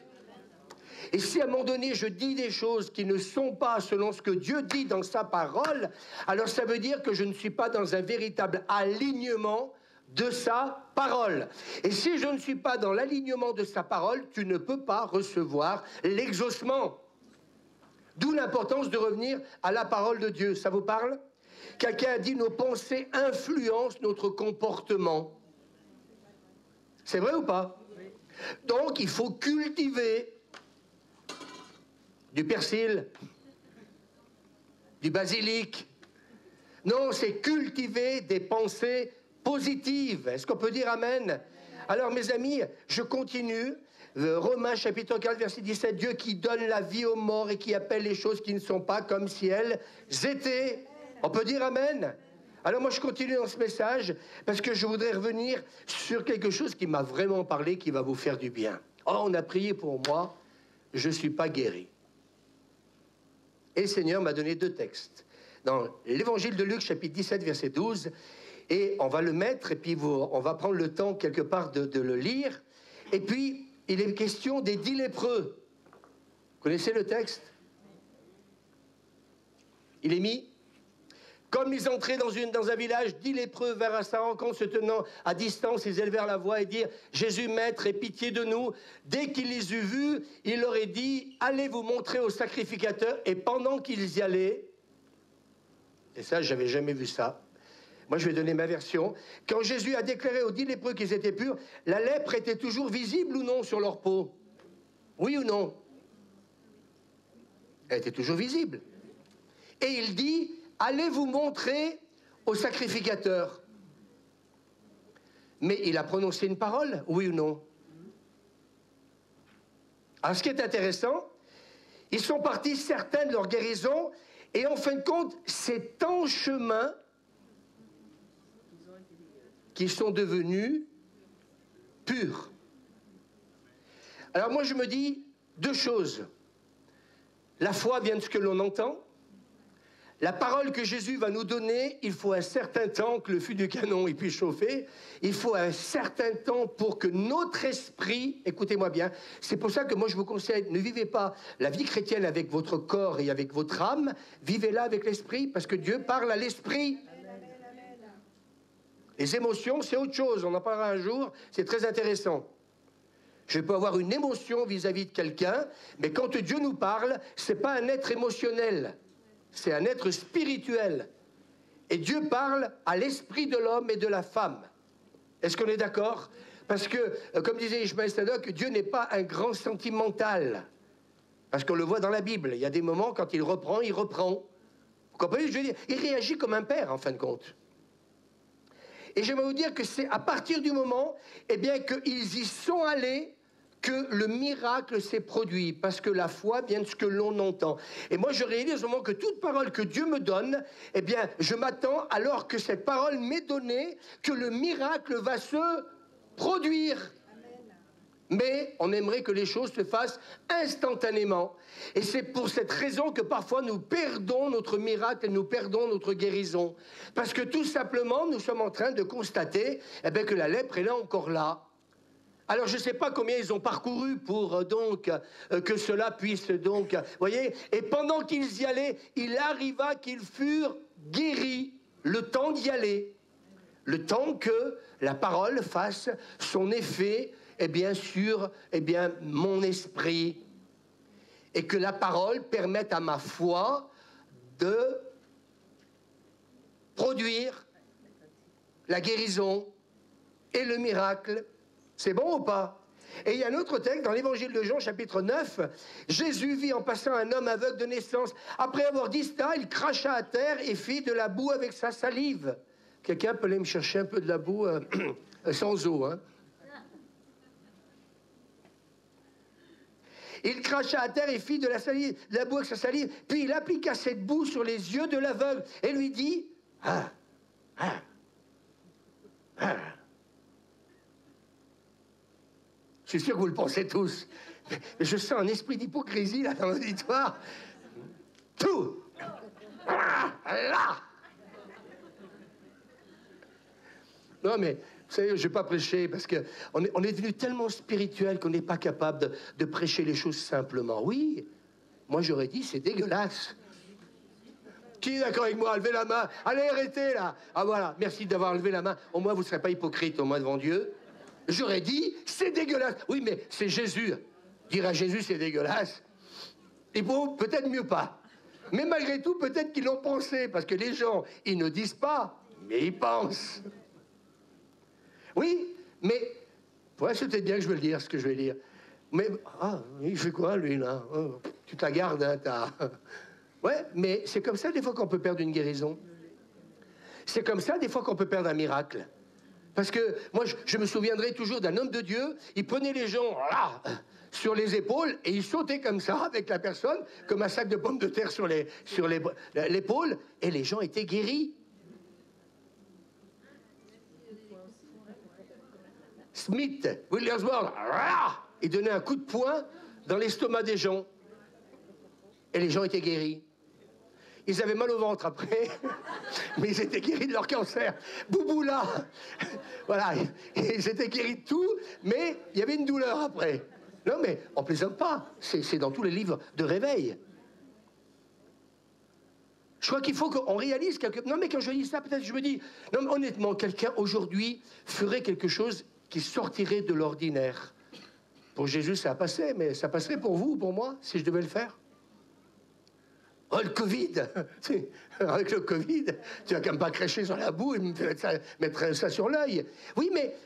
Et si à un moment donné, je dis des choses qui ne sont pas selon ce que Dieu dit dans sa parole, alors ça veut dire que je ne suis pas dans un véritable alignement de sa parole. Et si je ne suis pas dans l'alignement de sa parole, tu ne peux pas recevoir l'exaucement. D'où l'importance de revenir à la parole de Dieu. Ça vous parle? Quelqu'un a dit, nos pensées influencent notre comportement. C'est vrai ou pas? Donc, il faut cultiver du persil, du basilic. Non, c'est cultiver des pensées positives. Est-ce qu'on peut dire amen? Alors, mes amis, je continue. Romains chapitre 4, verset 17. Dieu qui donne la vie aux morts et qui appelle les choses qui ne sont pas comme si elles étaient. On peut dire amen? Alors moi, je continue dans ce message parce que je voudrais revenir sur quelque chose qui m'a vraiment parlé, qui va vous faire du bien. Oh, on a prié pour moi. Je ne suis pas guéri. Et le Seigneur m'a donné 2 textes. Dans l'évangile de Luc, chapitre 17, verset 12, et on va le mettre, et puis on va prendre le temps quelque part de le lire. Et puis, il est question des 10 lépreux. Vous connaissez le texte? Il est mis. Comme ils entraient dans un village, 10 lépreux vinrent à sa rencontre, se tenant à distance, ils élevèrent la voix et dirent « Jésus, Maître, aie pitié de nous ». Dès qu'il les eut vus, il leur a dit « Allez vous montrer au sacrificateur ». Et pendant qu'ils y allaient, et ça, j'avais jamais vu ça, moi je vais donner ma version, quand Jésus a déclaré aux 10 lépreux qu'ils étaient purs, la lèpre était toujours visible ou non sur leur peau? Oui ou non? Elle était toujours visible. Et il dit « Allez vous montrer au sacrificateur ». Mais il a prononcé une parole, oui ou non? Alors ce qui est intéressant, ils sont partis certains de leur guérison, et en fin de compte, c'est en chemin qu'ils sont devenus purs. Alors moi je me dis 2 choses. La foi vient de ce que l'on entend. La parole que Jésus va nous donner, il faut un certain temps que le fût du canon il puisse chauffer. Il faut un certain temps pour que notre esprit, écoutez-moi bien, c'est pour ça que moi je vous conseille, ne vivez pas la vie chrétienne avec votre corps et avec votre âme, vivez-la avec l'esprit, parce que Dieu parle à l'esprit. Les émotions, c'est autre chose, on en parlera un jour, c'est très intéressant. Je peux avoir une émotion vis-à-vis de quelqu'un, mais quand Dieu nous parle, c'est pas un être émotionnel. C'est un être spirituel. Et Dieu parle à l'esprit de l'homme et de la femme. Est-ce qu'on est d'accord? Parce que, comme disait Ishmael Sadok, Dieu n'est pas un grand sentimental. Parce qu'on le voit dans la Bible. Il y a des moments, quand il reprend, il reprend. Vous comprenez ce que je veux dire? Il réagit comme un père, en fin de compte. Et j'aimerais vous dire que c'est à partir du moment, eh bien, qu'ils y sont allés, que le miracle s'est produit, parce que la foi vient de ce que l'on entend. Et moi, je réalise au moment que toute parole que Dieu me donne, eh bien, je m'attends, alors que cette parole m'est donnée, que le miracle va se produire. Mais on aimerait que les choses se fassent instantanément. Et c'est pour cette raison que parfois nous perdons notre miracle et nous perdons notre guérison. Parce que tout simplement, nous sommes en train de constater eh bien, que la lèpre est là encore là. Alors je ne sais pas combien ils ont parcouru pour que cela puisse donc... Voyez, et pendant qu'ils y allaient, il arriva qu'ils furent guéris. Le temps d'y aller. Le temps que la parole fasse son effet eh bien, sur mon esprit. Et que la parole permette à ma foi de produire la guérison et le miracle. C'est bon ou pas? Et il y a un autre texte dans l'évangile de Jean, chapitre 9. Jésus vit en passant un homme aveugle de naissance. Après avoir dit ça, il cracha à terre et fit de la boue avec sa salive. Quelqu'un peut aller me chercher un peu de la boue sans eau, hein? Il cracha à terre et fit de la boue avec sa salive. Puis il appliqua cette boue sur les yeux de l'aveugle et lui dit « Ah, ah, ah. » Je suis sûr que vous le pensez tous. Mais je sens un esprit d'hypocrisie là dans l'auditoire. Tout. Là. Non mais, vous savez, je ne vais pas prêcher parce qu'on est devenu tellement spirituel qu'on n'est pas capable de prêcher les choses simplement. Oui, moi j'aurais dit c'est dégueulasse. Qui est d'accord avec moi? Levez la main. Allez, arrêtez là. Ah voilà, merci d'avoir levé la main. Au moins vous ne serez pas hypocrite au moins devant Dieu. J'aurais dit, c'est dégueulasse. Oui, mais c'est Jésus. Dire à Jésus, c'est dégueulasse. Et bon, peut-être mieux pas. Mais malgré tout, peut-être qu'ils l'ont pensé. Parce que les gens, ils ne disent pas, mais ils pensent. Oui, mais... Ouais, c'est peut-être bien que je veux le dire, ce que je vais dire. Mais... Ah, il fait quoi, lui, là? Oh, tu te la gardes, hein, t'as... Ouais, mais c'est comme ça, des fois, qu'on peut perdre une guérison. C'est comme ça, des fois, qu'on peut perdre un miracle. Parce que moi, je me souviendrai toujours d'un homme de Dieu, il prenait les gens là, sur les épaules et il sautait comme ça avec la personne, comme un sac de pommes de terre sur l'épaule, et les gens étaient guéris. Smith, Willersburg, il donnait un coup de poing dans l'estomac des gens, et les gens étaient guéris. Ils avaient mal au ventre après, mais ils étaient guéris de leur cancer. Bouboula, voilà, ils étaient guéris de tout, mais il y avait une douleur après. Non, mais on plaisante pas, c'est dans tous les livres de réveil. Je crois qu'il faut qu'on réalise quelque... Non, mais quand je dis ça, peut-être je me dis... Non, mais honnêtement, quelqu'un aujourd'hui ferait quelque chose qui sortirait de l'ordinaire. Pour Jésus, ça a passé, mais ça passerait pour vous ou pour moi, si je devais le faire? Oh, le Covid. Avec le Covid, tu vas quand même pas cracher sur la boue et mettre ça sur l'œil. Oui, mais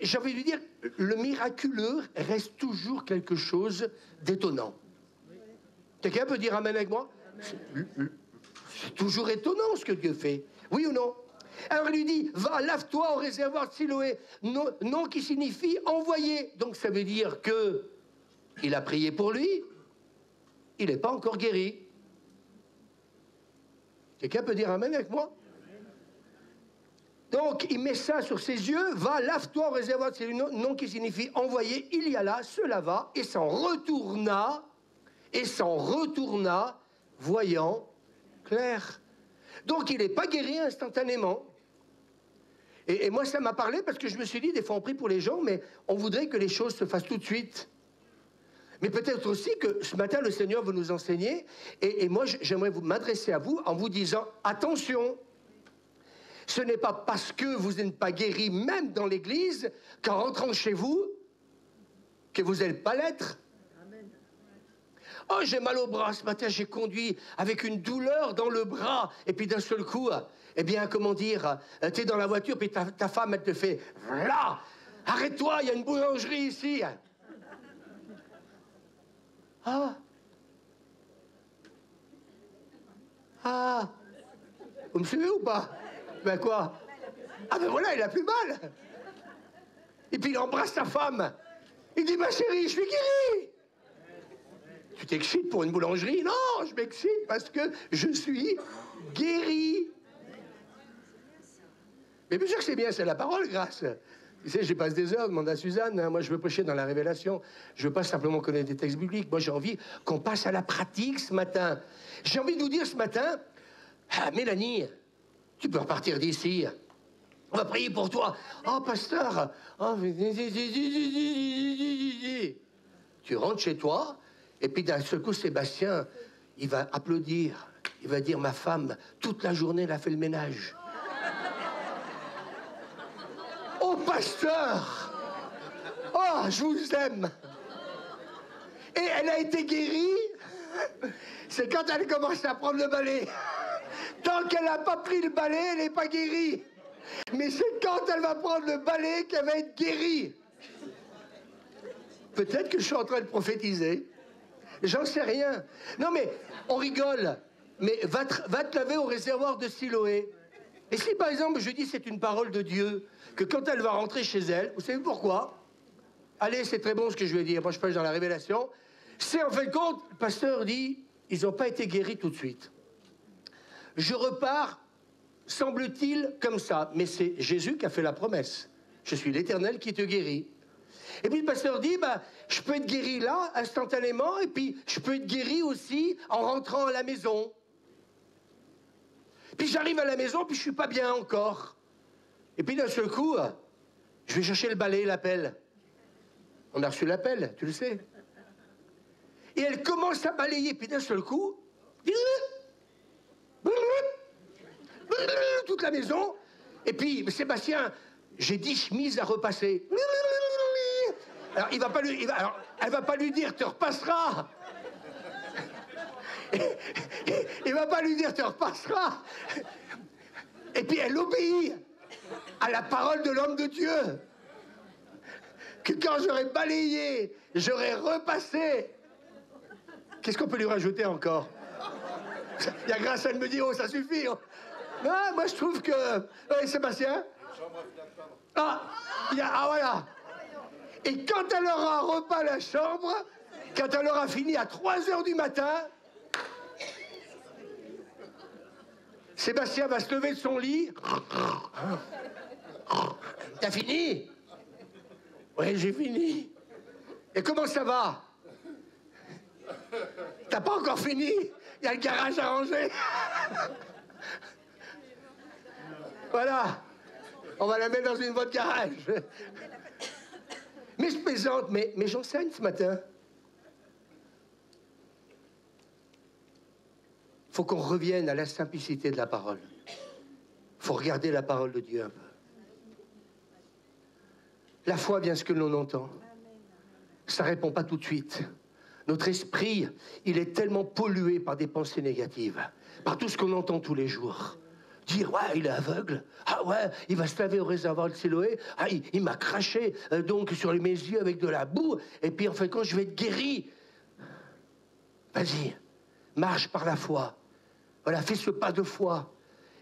j'ai envie de dire, le miraculeux reste toujours quelque chose d'étonnant. Quelqu'un peut dire amen avec moi? C'est toujours étonnant ce que Dieu fait. Oui ou non? Alors il lui dit, va, lave-toi au réservoir de Siloé. Non qui signifie envoyer. Donc ça veut dire que il a prié pour lui. Il n'est pas encore guéri. Quelqu'un peut dire amen avec moi? Donc, il met ça sur ses yeux, va, lave-toi au réservoir de Siloé, non qui signifie envoyer, il y alla, se lava, et s'en retourna, voyant clair. Donc, il n'est pas guéri instantanément. Et moi, ça m'a parlé parce que je me suis dit, des fois, on prie pour les gens, mais on voudrait que les choses se fassent tout de suite. Mais peut-être aussi que ce matin, le Seigneur veut nous enseigner. Et moi, j'aimerais m'adresser à vous en vous disant, attention, ce n'est pas parce que vous n'êtes pas guéri, même dans l'église, qu'en rentrant chez vous, que vous n'allez pas l'être. Oh, j'ai mal au bras, ce matin, j'ai conduit avec une douleur dans le bras. Et puis d'un seul coup, eh bien, comment dire, tu es dans la voiture, puis ta femme, elle te fait, voilà, arrête-toi, il y a une boulangerie ici. Ah. Ah. Vous me suivez ou pas? Ben quoi? Ah ben voilà, il a plus mal. Et puis il embrasse sa femme. Il dit, ma chérie, je suis guéri. Tu t'excites pour une boulangerie? Non, je m'excite parce que je suis guéri. Mais bien sûr que c'est bien, c'est la parole, grâce. Tu sais, j'y passe des heures, demande à Suzanne. Hein, moi, je veux prêcher dans la révélation. Je veux pas simplement connaître des textes bibliques. Moi, j'ai envie qu'on passe à la pratique ce matin. J'ai envie de vous dire ce matin, ah, Mélanie, tu peux repartir d'ici. On va prier pour toi. Oh, pasteur. Oh, tu rentres chez toi, et puis d'un seul coup, Sébastien, il va applaudir. Il va dire, ma femme, toute la journée, elle a fait le ménage. Oh, pasteur! Oh, je vous aime! Et elle a été guérie, c'est quand elle commence à prendre le balai. Tant qu'elle n'a pas pris le balai, elle n'est pas guérie. Mais c'est quand elle va prendre le balai qu'elle va être guérie. Peut-être que je suis en train de prophétiser. J'en sais rien. Non, mais on rigole. Mais va te laver au réservoir de Siloé. Et si, par exemple, je dis c'est une parole de Dieu, que quand elle va rentrer chez elle, vous savez pourquoi? Allez, c'est très bon ce que je vais dire. Moi, je pêche dans la révélation. C'est en fin de compte, le pasteur dit, ils n'ont pas été guéris tout de suite. Je repars, semble-t-il, comme ça. Mais c'est Jésus qui a fait la promesse. Je suis l'Éternel qui te guérit. Et puis le pasteur dit, bah, je peux être guéri là, instantanément, et puis je peux être guéri aussi en rentrant à la maison. Puis j'arrive à la maison, puis je suis pas bien encore. Et puis d'un seul coup, je vais chercher le balai, l'appel. On a reçu l'appel, tu le sais. Et elle commence à balayer, puis d'un seul coup, toute la maison. Et puis, Sébastien, j'ai 10 chemises à repasser. Alors, elle va pas lui dire, tu repasseras. Il va pas lui dire, tu repasseras. Et puis, elle obéit à la parole de l'homme de Dieu. Que quand j'aurai balayé, j'aurai repassé. Qu'est-ce qu'on peut lui rajouter encore? Il y a grâce, elle me dit, oh, ça suffit. Non, moi, je trouve que... Oui, Sébastien? Ah, voilà. Et quand elle aura repas la chambre, quand elle aura fini à 3h du matin, Sébastien va se lever de son lit. T'as fini? Oui, j'ai fini. Et comment ça va? T'as pas encore fini? Il y a le garage à ranger. Voilà. On va la mettre dans une voie de garage. Mais je plaisante, mais j'enseigne ce matin. Il faut qu'on revienne à la simplicité de la parole. Il faut regarder la parole de Dieu un peu. La foi vient ce que l'on entend. Ça ne répond pas tout de suite. Notre esprit, il est tellement pollué par des pensées négatives, par tout ce qu'on entend tous les jours. Dire, ouais, il est aveugle. Ah ouais, il va se laver au réservoir de Siloé. Ah, il m'a craché donc sur mes yeux avec de la boue. Et puis, en fait, quand je vais être guéri, vas-y, marche par la foi. Voilà, fais ce pas de foi.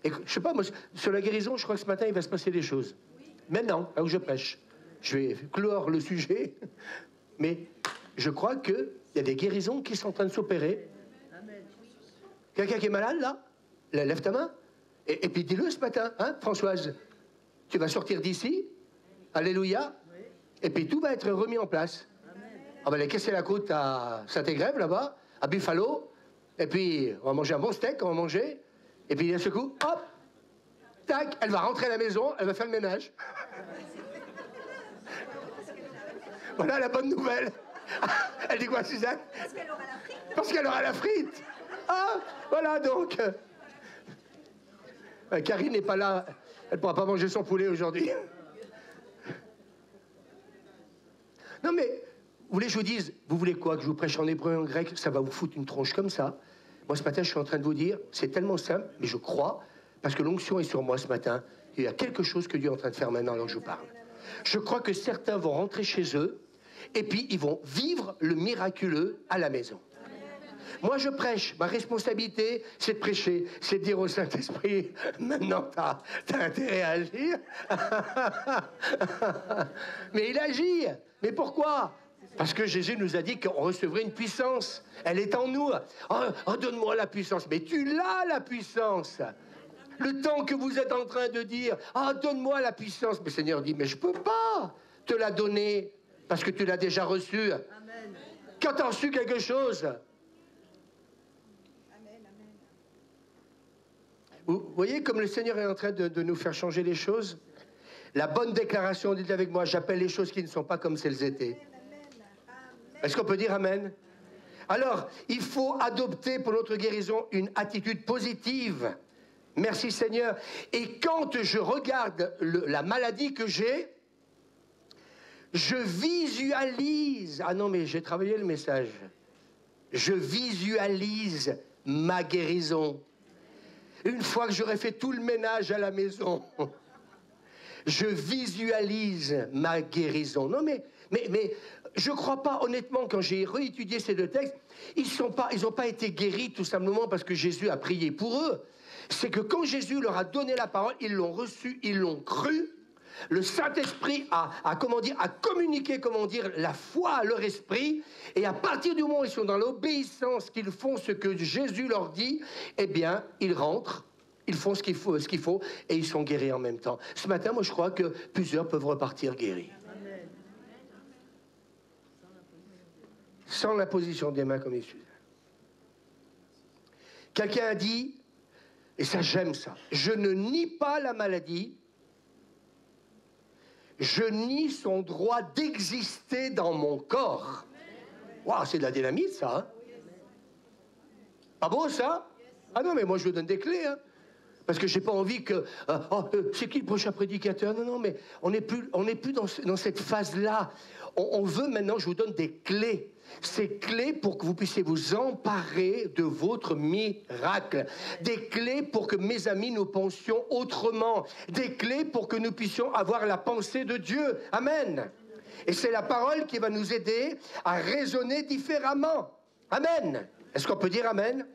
Et je sais pas, moi, sur la guérison, je crois que ce matin, il va se passer des choses. Maintenant, là où je prêche. Je vais clore le sujet. Mais je crois qu'il y a des guérisons qui sont en train de s'opérer. Quelqu'un qui est malade, là? Lève ta main. Et puis dis-le ce matin, hein, Françoise. Tu vas sortir d'ici. Alléluia. Et puis tout va être remis en place. On va aller casser la côte à Saint-Égrève, là-bas, à Buffalo. Et puis, on va manger un bon steak, on va manger. Et puis, d'un seul coup, hop, tac, elle va rentrer à la maison, elle va faire le ménage. Voilà la bonne nouvelle. Elle dit quoi, Suzanne? Parce qu'elle aura la frite. Parce qu'elle aura la frite. Ah, voilà donc. Karine n'est pas là. Elle ne pourra pas manger son poulet aujourd'hui. Non mais, vous voulez que je vous dise, vous voulez quoi? Que je vous prêche en hébreu et en grec? Ça va vous foutre une tronche comme ça. Moi ce matin, je suis en train de vous dire, c'est tellement simple, mais je crois, parce que l'onction est sur moi ce matin, il y a quelque chose que Dieu est en train de faire maintenant alors que je vous parle. Je crois que certains vont rentrer chez eux, et puis ils vont vivre le miraculeux à la maison. Moi, je prêche. Ma responsabilité, c'est de prêcher. C'est de dire au Saint-Esprit, maintenant, t'as intérêt à agir. Mais il agit. Mais pourquoi? Parce que Jésus nous a dit qu'on recevrait une puissance. Elle est en nous. Oh, donne-moi la puissance. Mais tu l'as, la puissance. Le temps que vous êtes en train de dire, donne-moi la puissance. Mais le Seigneur dit, mais je ne peux pas te la donner parce que tu l'as déjà reçue. Quand tu as reçu quelque chose. Vous voyez comme le Seigneur est en train de nous faire changer les choses? La bonne déclaration, dites avec moi, j'appelle les choses qui ne sont pas comme si elles étaient. Est-ce qu'on peut dire Amen? Alors, il faut adopter pour notre guérison une attitude positive. Merci Seigneur. Et quand je regarde la maladie que j'ai, je visualise... Ah non, mais j'ai travaillé le message. Je visualise ma guérison. Une fois que j'aurai fait tout le ménage à la maison, je visualise ma guérison. Non, mais je ne crois pas, honnêtement, quand j'ai réétudié ces deux textes, ils n'ont pas été guéris tout simplement parce que Jésus a prié pour eux. C'est que quand Jésus leur a donné la parole, ils l'ont reçue, ils l'ont cru. Le Saint-Esprit a communiqué, la foi à leur esprit. Et à partir du moment où ils sont dans l'obéissance, qu'ils font ce que Jésus leur dit, eh bien, ils rentrent, ils font ce qu'il faut, et ils sont guéris en même temps. Ce matin, moi, je crois que plusieurs peuvent repartir guéris. Sans l'imposition des mains comme il suit. Quelqu'un a dit, et ça j'aime ça, je ne nie pas la maladie, je nie son droit d'exister dans mon corps. Waouh, c'est de la dynamite ça, hein? Pas beau ça? Ah non, mais moi je vous donne des clés, hein? Parce que j'ai pas envie que... c'est qui le prochain prédicateur? Non, mais on n'est plus dans cette phase-là. On veut maintenant, je vous donne des clés. Ces clés pour que vous puissiez vous emparer de votre miracle. Des clés pour que, mes amis, nous pensions autrement. Des clés pour que nous puissions avoir la pensée de Dieu. Amen. Et c'est la parole qui va nous aider à raisonner différemment. Amen. Est-ce qu'on peut dire Amen?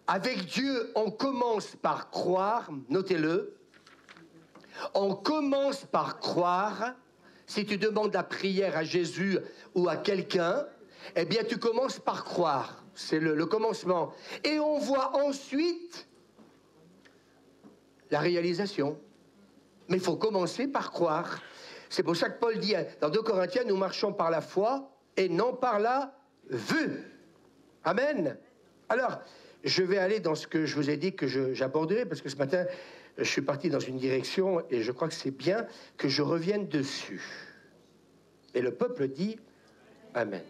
Avec Dieu, on commence par croire, notez-le, on commence par croire. Si tu demandes la prière à Jésus ou à quelqu'un, eh bien tu commences par croire, c'est le commencement. Et on voit ensuite la réalisation. Mais il faut commencer par croire. C'est pour ça que Paul dit dans 2 Corinthiens, nous marchons par la foi et non par la vue. Amen. Alors, je vais aller dans ce que je vous ai dit que j'aborderai, parce que ce matin, je suis parti dans une direction et je crois que c'est bien que je revienne dessus. Et le peuple dit Amen.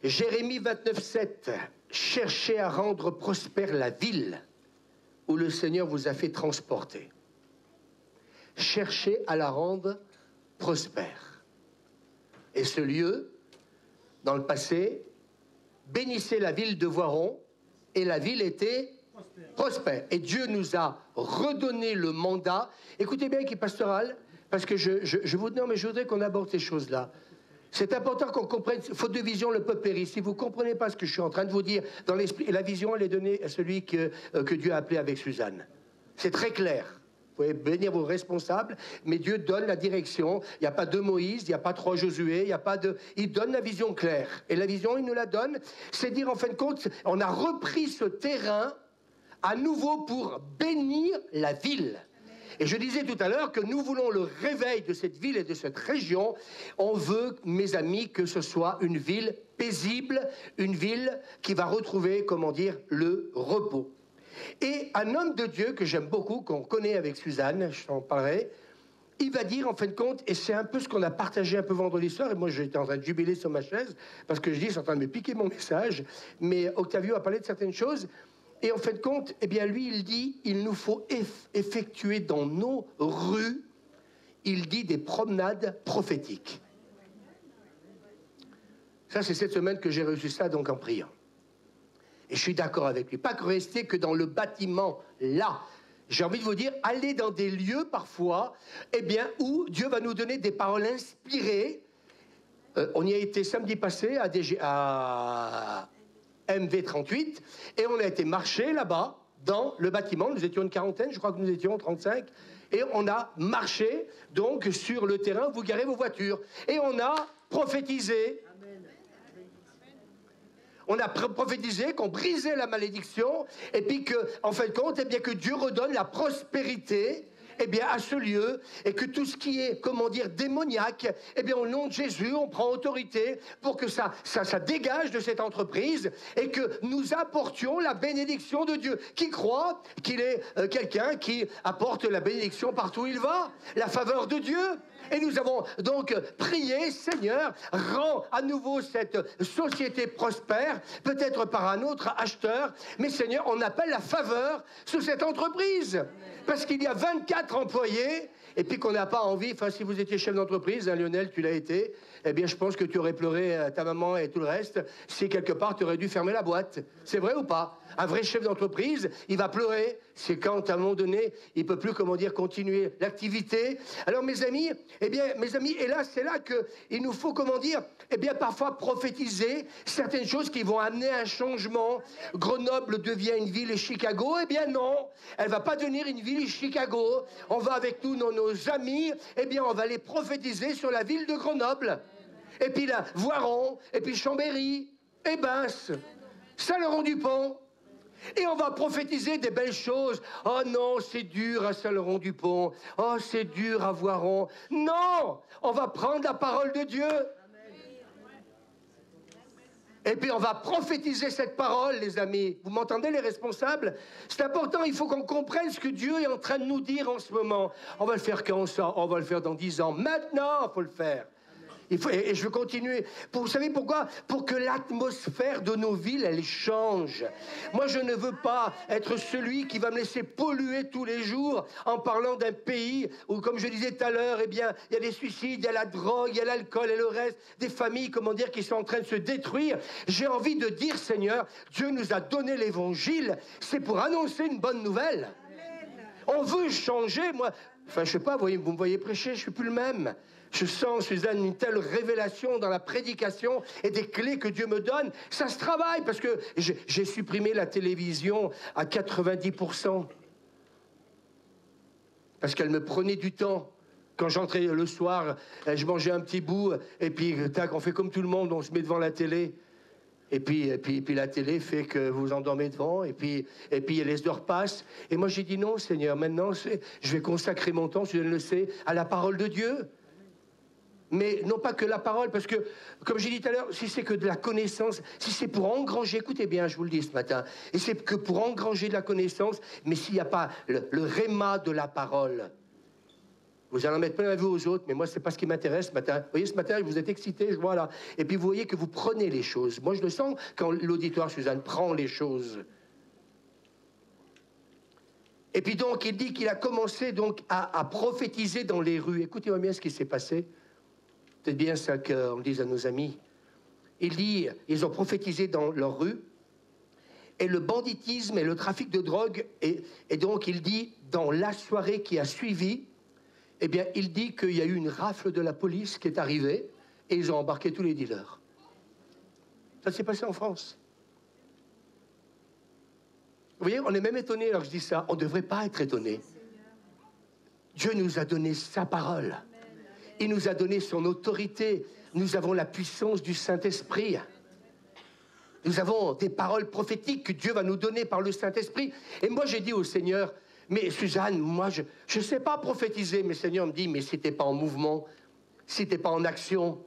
Jérémie 29:7. Cherchez à rendre prospère la ville où le Seigneur vous a fait transporter. Cherchez à la rendre prospère. Et ce lieu, dans le passé, bénissait la ville de Voiron, et la ville était prospère. Et Dieu nous a redonné le mandat. Écoutez bien, équipe pastorale, parce que je voudrais qu'on aborde ces choses-là. C'est important qu'on comprenne. Faute de vision, le peuple périt. Si vous ne comprenez pas ce que je suis en train de vous dire dans l'esprit, la vision, elle est donnée à celui que Dieu a appelé avec Suzanne. C'est très clair. Vous pouvez bénir vos responsables, mais Dieu donne la direction. Il n'y a pas 2 Moïse, il n'y a pas 3 Josué, il n'y a pas de... Il donne la vision claire. Et la vision, il nous la donne. C'est dire, en fin de compte, on a repris ce terrain à nouveau pour bénir la ville. Et je disais tout à l'heure que nous voulons le réveil de cette ville et de cette région. On veut, mes amis, que ce soit une ville paisible, une ville qui va retrouver, le repos. Et un homme de Dieu que j'aime beaucoup, qu'on connaît avec Suzanne, je t'en parlerai, il va dire en fin de compte, et c'est un peu ce qu'on a partagé un peu vendredi soir, et moi j'étais en train de jubiler sur ma chaise, parce que je dis, c'est en train de me piquer mon message, mais Octavio a parlé de certaines choses, et en fin de compte, eh bien lui il dit, il nous faut effectuer dans nos rues, il dit des promenades prophétiques. Ça c'est cette semaine que j'ai reçu ça donc en priant. Et je suis d'accord avec lui. Pas que rester que dans le bâtiment, là. j'ai envie de vous dire, allez dans des lieux parfois, eh bien, où Dieu va nous donner des paroles inspirées. On y a été samedi passé à MV38 et on a été marcher là-bas dans le bâtiment. Nous étions une quarantaine, je crois que nous étions 35. Et on a marché donc sur le terrain, vous garez vos voitures. Et on a prophétisé. On a prophétisé qu'on brisait la malédiction et puis que, en fin de compte, eh bien, que Dieu redonne la prospérité eh bien, à ce lieu, et que tout ce qui est, comment dire, démoniaque, eh bien, au nom de Jésus, on prend autorité pour que ça dégage de cette entreprise et que nous apportions la bénédiction de Dieu. Qui croit qu'il est quelqu'un qui apporte la bénédiction partout où il va, la faveur de Dieu? Et nous avons donc prié, Seigneur, rends à nouveau cette société prospère, peut-être par un autre acheteur, mais Seigneur, on appelle la faveur sur cette entreprise. Parce qu'il y a 24 employés, et puis qu'on n'a pas envie, enfin si vous étiez chef d'entreprise, hein, Lionel, tu l'as été, eh bien je pense que tu aurais pleuré ta maman et tout le reste, si quelque part tu aurais dû fermer la boîte. C'est vrai ou pas? Un vrai chef d'entreprise, il va pleurer, c'est quand à un moment donné, il ne peut plus, comment dire, continuer l'activité. Alors mes amis, eh bien mes amis, et là c'est là qu'il nous faut, comment dire, eh bien parfois prophétiser certaines choses qui vont amener un changement. Grenoble devient une ville et Chicago, eh bien non, elle ne va pas devenir une ville et Chicago. On va avec nous, nos amis, eh bien on va les prophétiser sur la ville de Grenoble. Et puis là, Voiron, et puis Chambéry, et Bince, Saint-Laurent-du-Pont. Et on va prophétiser des belles choses. Oh non, c'est dur à Saint-Laurent-du-Pont. Oh, c'est dur à Voiron. Non, on va prendre la parole de Dieu. Et puis on va prophétiser cette parole, les amis. Vous m'entendez, les responsables? C'est important, il faut qu'on comprenne ce que Dieu est en train de nous dire en ce moment. On va le faire quand ça? On va le faire dans 10 ans. Maintenant, il faut le faire. Et je veux continuer. Vous savez pourquoi? Pour que l'atmosphère de nos villes, elle change. Moi, je ne veux pas être celui qui va me laisser polluer tous les jours en parlant d'un pays où, comme je disais tout à l'heure, eh bien, il y a des suicides, il y a la drogue, il y a l'alcool et le reste, des familles, comment dire, qui sont en train de se détruire. J'ai envie de dire, Seigneur, Dieu nous a donné l'évangile, c'est pour annoncer une bonne nouvelle. On veut changer, moi. Enfin, je sais pas, vous me voyez prêcher, je suis plus le même. Je sens, Suzanne, une telle révélation dans la prédication et des clés que Dieu me donne. Ça se travaille parce que j'ai supprimé la télévision à 90%. Parce qu'elle me prenait du temps. Quand j'entrais le soir, je mangeais un petit bout et puis tac, on fait comme tout le monde, on se met devant la télé. Et puis la télé fait que vous endormez devant, et puis les heures passent. Et moi j'ai dit non, Seigneur, maintenant je vais consacrer mon temps, si je le sais, à la parole de Dieu. Mais non pas que la parole, parce que, comme j'ai dit tout à l'heure, si c'est que de la connaissance, si c'est pour engranger, écoutez bien, je vous le dis ce matin, et c'est que pour engranger de la connaissance, mais s'il n'y a pas le réma de la parole, vous allez en mettre plein la vue aux autres, mais moi, c'est pas ce qui m'intéresse ce matin. Vous voyez, ce matin, vous êtes excité, je vois là. Et puis, vous voyez que vous prenez les choses. Moi, je le sens quand l'auditoire, Suzanne, prend les choses. Et puis donc, il dit qu'il a commencé donc à prophétiser dans les rues. Écoutez-moi bien ce qui s'est passé. C'est bien ça qu'on dise à nos amis. Il dit, ils ont prophétisé dans leurs rues, et le banditisme et le trafic de drogue, et donc il dit, dans la soirée qui a suivi, eh bien, il dit qu'il y a eu une rafle de la police qui est arrivée, et ils ont embarqué tous les dealers. Ça s'est passé en France. Vous voyez, on est même étonné alors que je dis ça. On ne devrait pas être étonné. Dieu nous a donné sa parole. Il nous a donné son autorité. Nous avons la puissance du Saint-Esprit. Nous avons des paroles prophétiques que Dieu va nous donner par le Saint-Esprit. Et moi, j'ai dit au Seigneur, mais Suzanne, moi, je ne sais pas prophétiser. Mais le Seigneur me dit, mais si tu n'es pas en mouvement, si tu n'es pas en action,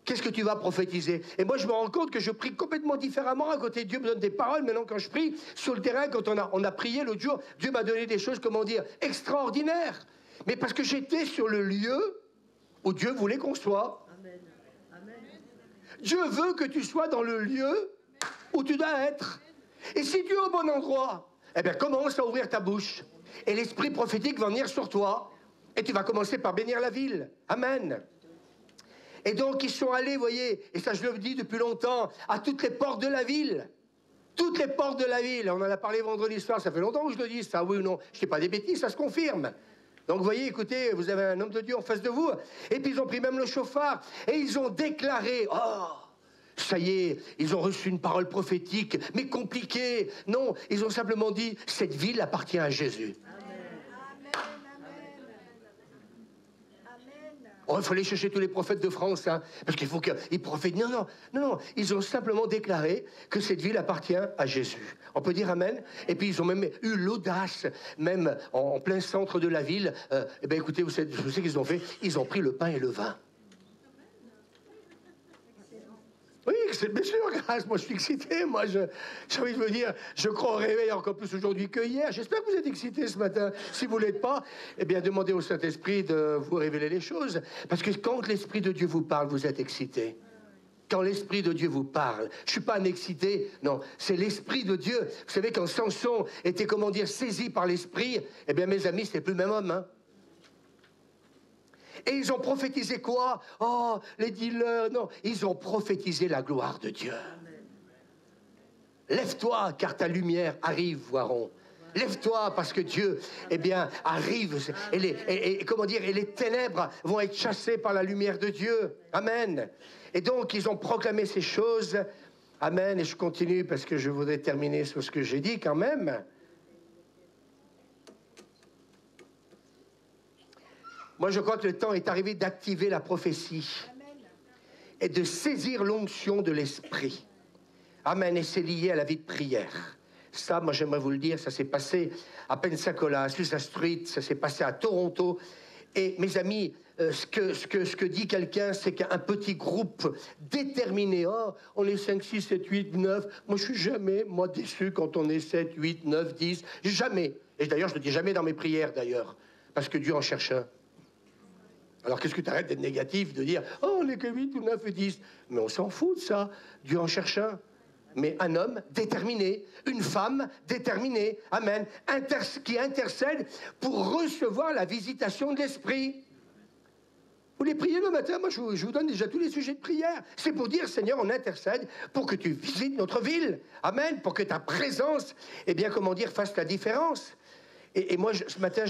qu'est-ce que tu vas prophétiser? Et moi, je me rends compte que je prie complètement différemment. À côté, Dieu me donne des paroles. Maintenant, quand je prie sur le terrain, quand on a prié l'autre jour, Dieu m'a donné des choses, comment dire, extraordinaires. Mais parce que j'étais sur le lieu où Dieu voulait qu'on soit. Amen. Amen. Dieu veut que tu sois dans le lieu où tu dois être. Et si tu es au bon endroit, eh bien, commence à ouvrir ta bouche. Et l'esprit prophétique va venir sur toi. Et tu vas commencer par bénir la ville. Amen. Et donc, ils sont allés, vous voyez, et ça je le dis depuis longtemps, à toutes les portes de la ville. Toutes les portes de la ville, on en a parlé vendredi soir, ça fait longtemps que je le dis, ça, oui ou non? Je ne dis pas des bêtises, ça se confirme. Donc vous voyez, écoutez, vous avez un homme de Dieu en face de vous, et puis ils ont pris même le chauffard, et ils ont déclaré, oh, ça y est, ils ont reçu une parole prophétique, mais compliquée. Non, ils ont simplement dit, cette ville appartient à Jésus. Oh, il fallait chercher tous les prophètes de France, hein, parce qu'il faut qu'ils prophétisent. Non, non, non, non. Ils ont simplement déclaré que cette ville appartient à Jésus. On peut dire amen. Et puis ils ont même eu l'audace, même en plein centre de la ville. Eh bien, écoutez, vous savez ce qu'ils ont fait? Ils ont pris le pain et le vin. Oui, c'est bien sûr, grâce. Moi, je suis excité. Moi, j'ai envie de me dire, je crois au réveil encore plus aujourd'hui que hier. J'espère que vous êtes excités ce matin. Si vous ne l'êtes pas, eh bien, demandez au Saint-Esprit de vous révéler les choses. Parce que quand l'Esprit de Dieu vous parle, vous êtes excités. Quand l'Esprit de Dieu vous parle, je ne suis pas un excité, non, c'est l'Esprit de Dieu. Vous savez, quand Samson était, comment dire, saisi par l'Esprit, eh bien, mes amis, c'était plus le même homme, hein. Et ils ont prophétisé quoi? Oh, les dealers, non. Ils ont prophétisé la gloire de Dieu. Lève-toi, car ta lumière arrive, voirons. Lève-toi, parce que Dieu, eh bien, arrive. Et comment dire, et les ténèbres vont être chassées par la lumière de Dieu. Amen. Et donc, ils ont proclamé ces choses. Amen. Et je continue, parce que je voudrais terminer sur ce que j'ai dit quand même. Moi, je crois que le temps est arrivé d'activer la prophétie et de saisir l'onction de l'Esprit. Amen. Et c'est lié à la vie de prière. Ça, moi, j'aimerais vous le dire, ça s'est passé à Pensacola, à Susa Street, ça s'est passé à Toronto. Et mes amis, ce que dit quelqu'un, c'est qu'un petit groupe déterminé, oh, on est 5, 6, 7, 8, 9. Moi, je suis jamais, moi, déçu quand on est 7, 8, 9, 10. Jamais. Et d'ailleurs, je ne le dis jamais dans mes prières, d'ailleurs. Parce que Dieu en cherche un. Alors qu'est-ce que tu arrêtes d'être négatif, de dire « Oh, on n'est que 8 ou 9 ou 10 ?» Mais on s'en fout de ça. Dieu en cherche un. Mais un homme déterminé, une femme déterminée, amen, qui intercède pour recevoir la visitation de l'Esprit. Vous les priez le matin, moi je vous donne déjà tous les sujets de prière. C'est pour dire, Seigneur, on intercède pour que tu visites notre ville. Amen, pour que ta présence, eh bien, comment dire, fasse la différence. Et moi, ce matin,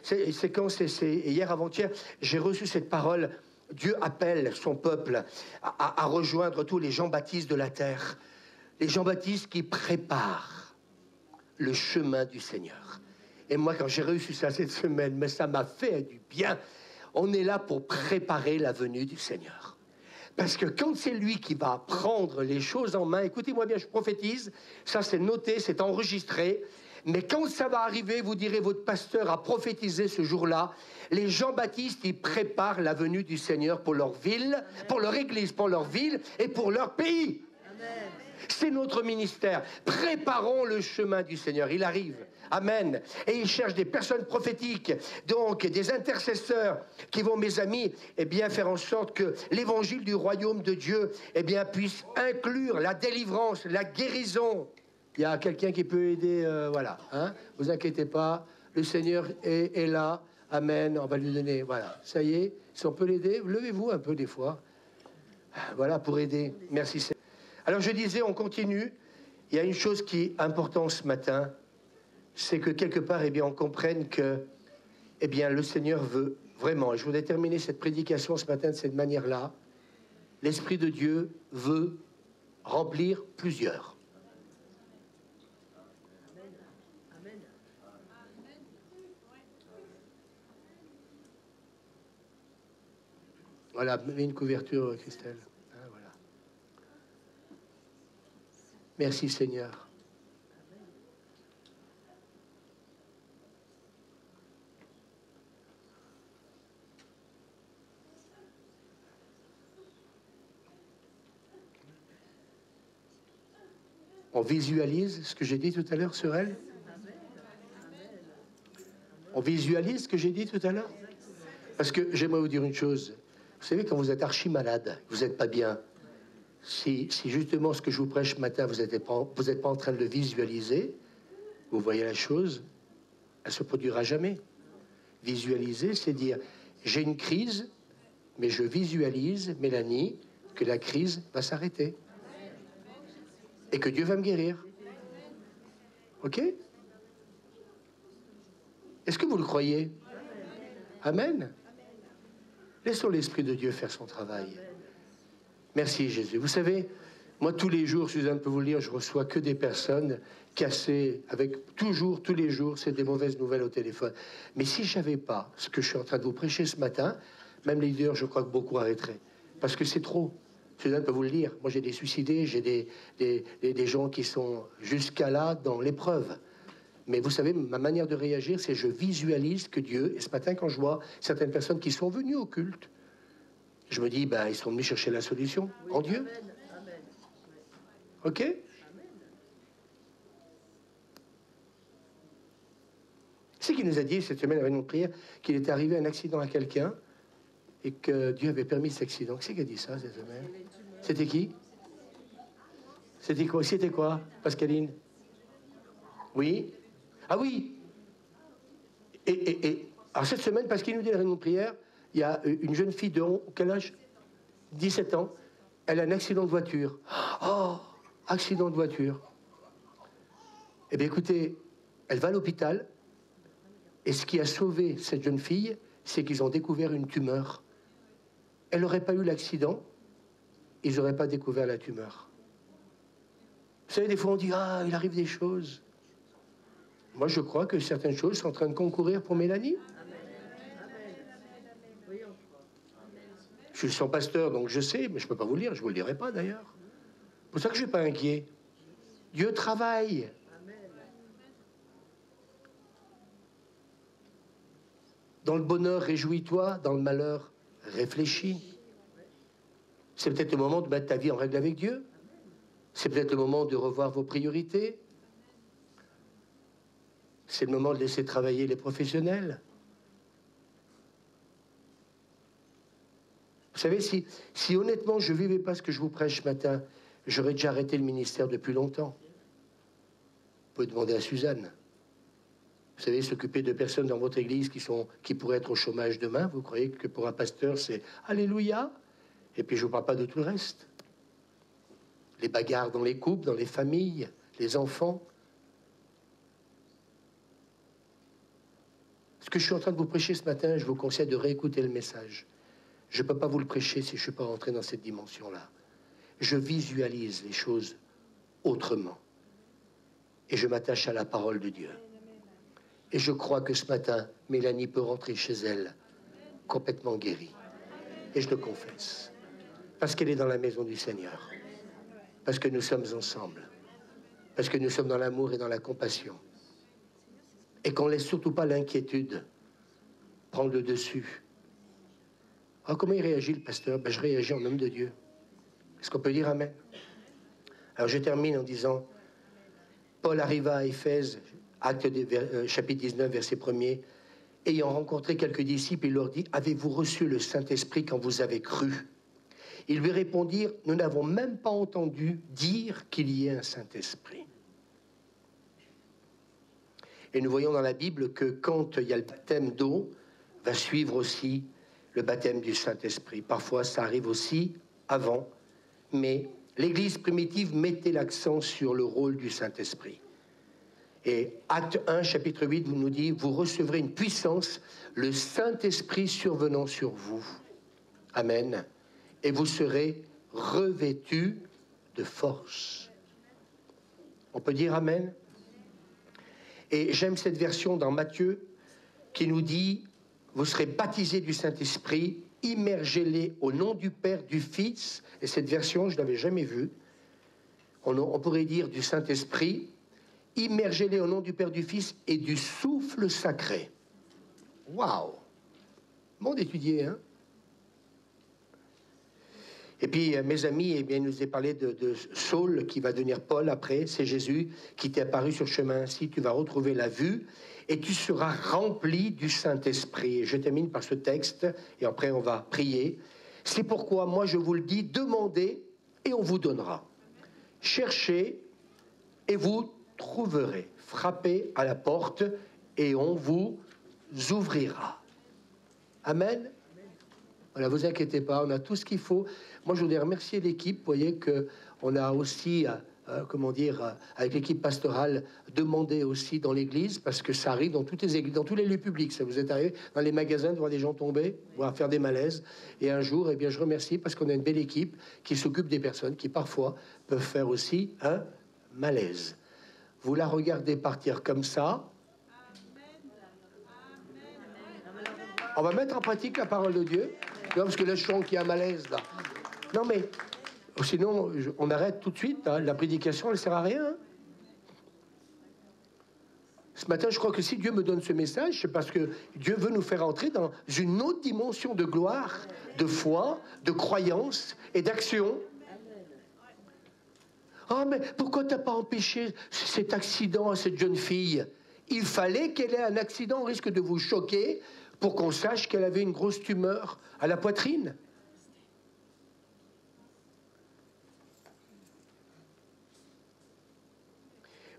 c'est quand, c'est hier avant-hier, j'ai reçu cette parole. Dieu appelle son peuple à rejoindre tous les Jean-Baptistes de la terre. Les Jean-Baptistes qui préparent le chemin du Seigneur. Et moi, quand j'ai reçu ça cette semaine, mais ça m'a fait du bien. On est là pour préparer la venue du Seigneur. Parce que quand c'est lui qui va prendre les choses en main, écoutez-moi bien, je prophétise, ça c'est noté, c'est enregistré. Mais quand ça va arriver, vous direz, votre pasteur a prophétisé ce jour-là, les Jean-Baptistes, ils préparent la venue du Seigneur pour leur ville, Amen. Pour leur église, pour leur ville et pour leur pays. C'est notre ministère. Préparons le chemin du Seigneur. Il arrive. Amen. Et il cherche des personnes prophétiques, donc des intercesseurs qui vont, mes amis, eh bien, faire en sorte que l'évangile du royaume de Dieu, eh bien, puisse inclure la délivrance, la guérison. Il y a quelqu'un qui peut aider, voilà. Hein, vous inquiétez pas, le Seigneur est là. Amen, on va lui donner, voilà. Ça y est, si on peut l'aider, levez-vous un peu des fois. Voilà, pour aider. Merci Seigneur. Alors je disais, on continue. Il y a une chose qui est importante ce matin, c'est que quelque part, eh bien, on comprenne que, eh bien, le Seigneur veut vraiment, et je voudrais terminer cette prédication ce matin de cette manière-là, l'Esprit de Dieu veut remplir plusieurs. Voilà, mets une couverture, Christelle. Hein, voilà. Merci Seigneur. On visualise ce que j'ai dit tout à l'heure sur elle. On visualise ce que j'ai dit tout à l'heure. Parce que j'aimerais vous dire une chose. Vous savez, quand vous êtes archi malade, vous n'êtes pas bien. Si justement ce que je vous prêche ce matin, vous n'êtes pas en train de le visualiser, vous voyez la chose, elle ne se produira jamais. Visualiser, c'est dire, j'ai une crise, mais je visualise, Mélanie, que la crise va s'arrêter. Et que Dieu va me guérir. OK? Est-ce que vous le croyez? Amen. Laissons l'Esprit de Dieu faire son travail. Merci Jésus. Vous savez, moi tous les jours, Suzanne peut vous le dire, je reçois que des personnes cassées, avec toujours, tous les jours, c'est des mauvaises nouvelles au téléphone. Mais si je n'avais pas ce que je suis en train de vous prêcher ce matin, même les leaders, je crois que beaucoup arrêteraient. Parce que c'est trop. Suzanne peut vous le dire. Moi j'ai des suicidés, j'ai des gens qui sont jusqu'à là dans l'épreuve. Mais vous savez, ma manière de réagir, c'est je visualise que Dieu, et ce matin quand je vois certaines personnes qui sont venues au culte, je me dis, ben, ils sont venus chercher la solution en Dieu. Amen. OK? C'est qui nous a dit cette semaine à réunion de prière qu'il était arrivé un accident à quelqu'un et que Dieu avait permis cet accident. Qui c'est qui a dit ça cette semaine? C'était qui? C'était quoi, Pascaline? Oui? Ah oui! Alors cette semaine, parce qu'il nous dit à la réunion de prière, il y a une jeune fille de quel âge? 17 ans. Elle a un accident de voiture. Oh! Accident de voiture. Eh bien écoutez, elle va à l'hôpital et ce qui a sauvé cette jeune fille, c'est qu'ils ont découvert une tumeur. Elle n'aurait pas eu l'accident, ils n'auraient pas découvert la tumeur. Vous savez, des fois on dit, ah, il arrive des choses. Moi je crois que certaines choses sont en train de concourir pour Mélanie. Je suis son pasteur, donc je sais, mais je ne peux pas vous le dire, je ne vous le dirai pas d'ailleurs. C'est pour ça que je ne suis pas inquiet. Dieu travaille. Dans le bonheur, réjouis-toi. Dans le malheur, réfléchis. C'est peut-être le moment de mettre ta vie en règle avec Dieu. C'est peut-être le moment de revoir vos priorités. C'est le moment de laisser travailler les professionnels. Vous savez, si honnêtement je ne vivais pas ce que je vous prêche ce matin, j'aurais déjà arrêté le ministère depuis longtemps. Vous pouvez demander à Suzanne. Vous savez, s'occuper de personnes dans votre église qui pourraient être au chômage demain, vous croyez que pour un pasteur, c'est Alléluia? Et puis je ne vous parle pas de tout le reste. Les bagarres dans les couples, dans les familles, les enfants. Ce que je suis en train de vous prêcher ce matin, je vous conseille de réécouter le message. Je ne peux pas vous le prêcher si je ne suis pas rentré dans cette dimension-là. Je visualise les choses autrement. Et je m'attache à la parole de Dieu. Et je crois que ce matin, Mélanie peut rentrer chez elle complètement guérie. Et je le confesse. Parce qu'elle est dans la maison du Seigneur. Parce que nous sommes ensemble. Parce que nous sommes dans l'amour et dans la compassion. Et qu'on ne laisse surtout pas l'inquiétude prendre le dessus. Alors, comment il réagit le pasteur? Ben, je réagis en homme de Dieu. Est-ce qu'on peut dire Amen? Alors je termine en disant, Paul arriva à Éphèse, chapitre 19, verset 1er, ayant rencontré quelques disciples, il leur dit, avez-vous reçu le Saint-Esprit quand vous avez cru? Ils lui répondirent, nous n'avons même pas entendu dire qu'il y ait un Saint-Esprit. Et nous voyons dans la Bible que quand il y a le baptême d'eau, va suivre aussi le baptême du Saint-Esprit. Parfois, ça arrive aussi avant, mais l'Église primitive mettait l'accent sur le rôle du Saint-Esprit. Et Acte 1, chapitre 8, vous nous dit, vous recevrez une puissance, le Saint-Esprit survenant sur vous. Amen. Et vous serez revêtus de force. On peut dire Amen? Et j'aime cette version dans Matthieu qui nous dit, vous serez baptisés du Saint-Esprit, immergez-les au nom du Père, du Fils, et cette version, je ne l'avais jamais vue, on pourrait dire du Saint-Esprit, immergez-les au nom du Père, du Fils et du souffle sacré. Waouh! Bon d'étudier, hein? Et puis, mes amis, eh bien, il nous a parlé de Saul, qui va devenir Paul après. C'est Jésus qui t'est apparu sur le chemin. Ainsi, tu vas retrouver la vue et tu seras rempli du Saint-Esprit. Et je termine par ce texte, et après, on va prier. C'est pourquoi, moi, je vous le dis, demandez et on vous donnera. Cherchez et vous trouverez. Frappez à la porte et on vous ouvrira. Amen. Voilà, vous inquiétez pas, on a tout ce qu'il faut. Moi, je voudrais remercier l'équipe. Vous voyez qu'on a aussi comment dire, avec l'équipe pastorale, demander aussi dans l'église, parce que ça arrive dans toutes les églises, dans tous les lieux publics. Ça vous est arrivé dans les magasins de voir des gens tomber, voir faire des malaises. Et un jour, eh bien, je remercie parce qu'on a une belle équipe qui s'occupe des personnes qui parfois peuvent faire aussi un malaise. Vous la regardez partir comme ça. On va mettre en pratique la parole de Dieu. Non, parce que là, je sens qu'il y a un malaise, là. Non, mais sinon, on arrête tout de suite. Hein. La prédication, elle ne sert à rien. Hein. Ce matin, je crois que si Dieu me donne ce message, c'est parce que Dieu veut nous faire entrer dans une autre dimension de gloire, de foi, de croyance et d'action. Ah, mais pourquoi tu n'as pas empêché cet accident à cette jeune fille? Il fallait qu'elle ait un accident au risque de vous choquer pour qu'on sache qu'elle avait une grosse tumeur à la poitrine.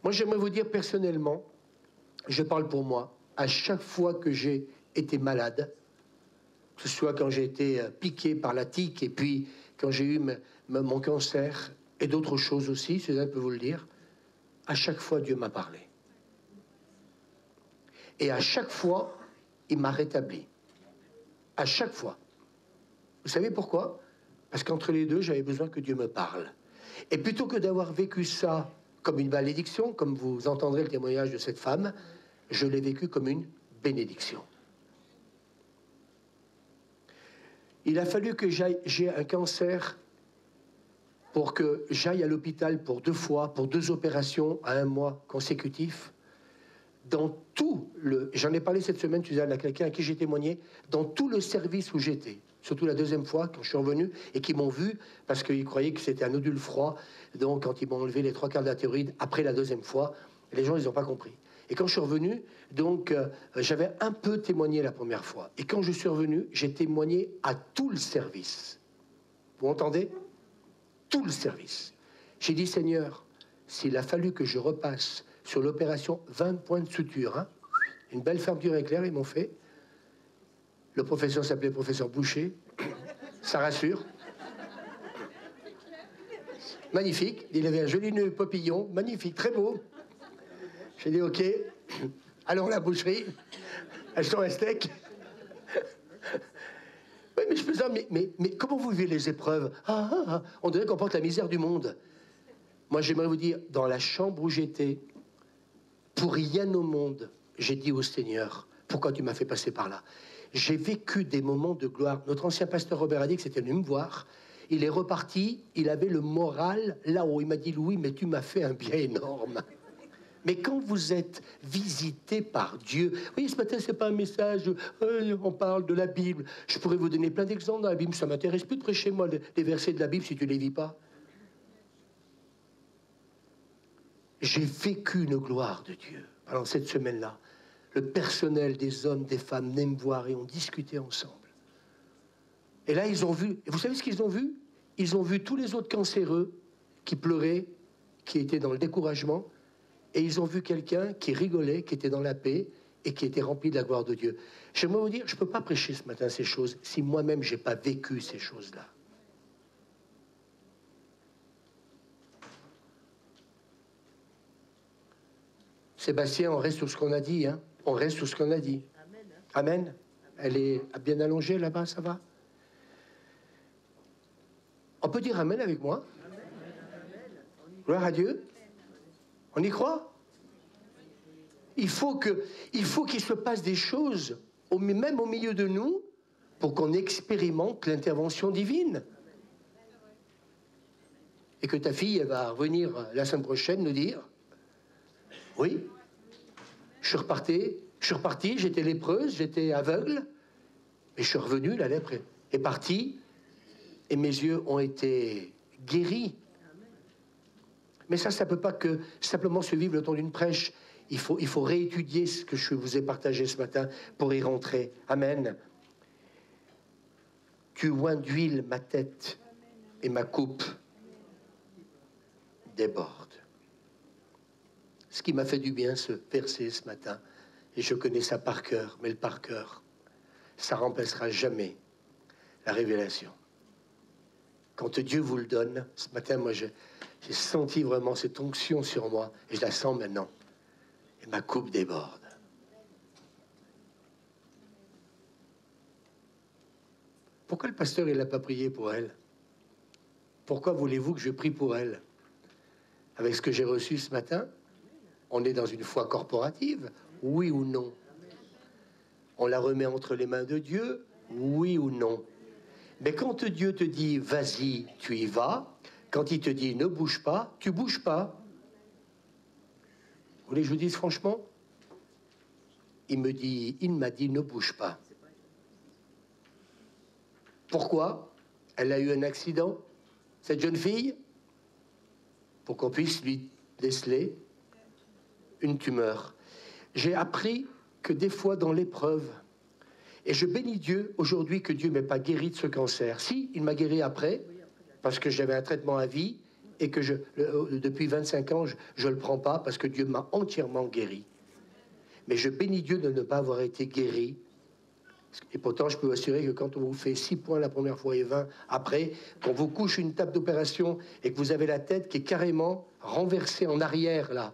Moi, j'aimerais vous dire personnellement, je parle pour moi, à chaque fois que j'ai été malade, que ce soit quand j'ai été piqué par la tique et puis quand j'ai eu mon cancer et d'autres choses aussi, Suzanne peut vous le dire, à chaque fois Dieu m'a parlé. Et à chaque fois, il m'a rétabli. À chaque fois. Vous savez pourquoi? Parce qu'entre les deux, j'avais besoin que Dieu me parle. Et plutôt que d'avoir vécu ça comme une malédiction, comme vous entendrez le témoignage de cette femme, je l'ai vécu comme une bénédiction. Il a fallu que j'ai un cancer pour que j'aille à l'hôpital pour 2 fois, pour 2 opérations à 1 mois consécutif. Dans tout le... J'en ai parlé cette semaine, Suzanne, à quelqu'un à qui j'ai témoigné, dans tout le service où j'étais, surtout la 2e fois, quand je suis revenu, et qui m'ont vu, parce qu'ils croyaient que c'était un nodule froid, donc quand ils m'ont enlevé les 3/4 de la thyroïde, après la 2e fois, les gens, ils n'ont pas compris. Et quand je suis revenu, donc, j'avais un peu témoigné la première fois. Et quand je suis revenu, j'ai témoigné à tout le service. Vous entendez? Tout le service. J'ai dit, Seigneur, s'il a fallu que je repasse sur l'opération 20 points de suture, hein, une belle fermeture éclair, ils m'ont fait. Le professeur s'appelait professeur Boucher. Ça rassure. Magnifique. Il avait un joli nœud papillon. Magnifique, très beau. J'ai dit, OK, allons à la boucherie, achetons un steak. Oui, mais je peux dire, mais comment vous vivez les épreuves? On dirait qu'on porte la misère du monde. Moi, j'aimerais vous dire, dans la chambre où j'étais, pour rien au monde, j'ai dit au Seigneur, pourquoi tu m'as fait passer par là? J'ai vécu des moments de gloire. Notre ancien pasteur Robert a dit que c'était venu me voir. Il est reparti, il avait le moral là-haut. Il m'a dit, Louis, mais tu m'as fait un bien énorme. Mais quand vous êtes visité par Dieu, oui, ce matin, c'est pas un message, on parle de la Bible. Je pourrais vous donner plein d'exemples dans la Bible. Ça m'intéresse plus de prêcher, moi, les versets de la Bible si tu les vis pas. J'ai vécu une gloire de Dieu pendant cette semaine-là. Le personnel des hommes, des femmes venaient me voir et on discutait ensemble. Et là, ils ont vu, et vous savez ce qu'ils ont vu? Ils ont vu tous les autres cancéreux qui pleuraient, qui étaient dans le découragement, et ils ont vu quelqu'un qui rigolait, qui était dans la paix et qui était rempli de la gloire de Dieu. J'aimerais vous dire, je ne peux pas prêcher ce matin ces choses si moi-même je n'ai pas vécu ces choses-là. Sébastien, on reste sur ce qu'on a dit, hein? On reste sur ce qu'on a dit. Amen. Amen. Elle est bien allongée là-bas, ça va? On peut dire Amen avec moi? Gloire à Dieu. On y croit? Il faut qu'il se passe des choses, même au milieu de nous, pour qu'on expérimente l'intervention divine. Et que ta fille, elle va revenir la semaine prochaine nous dire, oui, je suis reparti, j'étais lépreuse, j'étais aveugle, mais je suis revenu, la lèpre est partie, et mes yeux ont été guéris. Mais ça ne peut pas que simplement se vivre le temps d'une prêche. Il faut réétudier ce que je vous ai partagé ce matin pour y rentrer. Amen. Tu oins d'huile ma tête et ma coupe déborde. Ce qui m'a fait du bien, ce verset ce matin, et je connais ça par cœur, mais le par cœur, ça remplacera jamais la révélation. Quand Dieu vous le donne, ce matin, moi, J'ai senti vraiment cette onction sur moi, et je la sens maintenant. Et ma coupe déborde. Pourquoi le pasteur, il n'a pas prié pour elle? Pourquoi voulez-vous que je prie pour elle? Avec ce que j'ai reçu ce matin, on est dans une foi corporative, oui ou non? On la remet entre les mains de Dieu, oui ou non? Mais quand Dieu te dit, vas-y, tu y vas, quand il te dit, ne bouge pas, tu bouges pas. Vous voulez que je vous dise franchement? Il m'a dit, ne bouge pas. Pourquoi? Elle a eu un accident, cette jeune fille, pour qu'on puisse lui déceler une tumeur. J'ai appris que des fois dans l'épreuve, et je bénis Dieu aujourd'hui que Dieu ne m'ait pas guéri de ce cancer. Si, il m'a guéri après, parce que j'avais un traitement à vie, et que depuis 25 ans, je ne le prends pas, parce que Dieu m'a entièrement guéri. Mais je bénis Dieu de ne pas avoir été guéri. Et pourtant, je peux vous assurer que quand on vous fait 6 points la première fois et 20 après, qu'on vous couche une table d'opération et que vous avez la tête qui est carrément renversée en arrière, là,